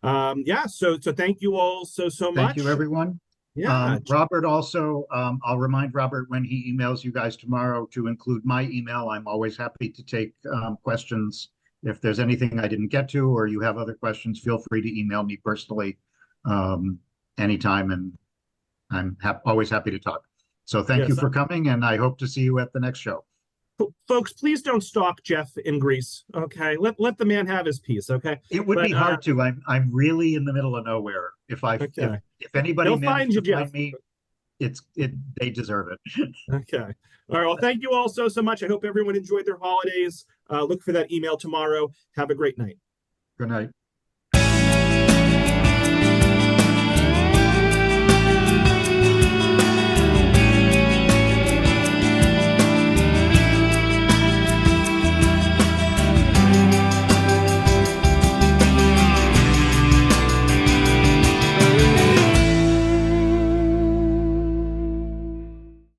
So thank you all so much. Thank you, everyone. Yeah. Robert also, I'll remind Robert when he emails you guys tomorrow to include my email. I'm always happy to take questions. If there's anything I didn't get to or you have other questions, feel free to email me personally anytime, and I'm always happy to talk. So thank you for coming, and I hope to see you at the next show. Folks, please don't stalk Jeff in Greece. Okay, let the man have his peace. Okay, it would be hard to. I'm really in the middle of nowhere. If anybody managed to find me, they deserve it. Okay. All right. Well, thank you all so much. I hope everyone enjoyed their holidays. Look for that email tomorrow. Have a great night. Good night.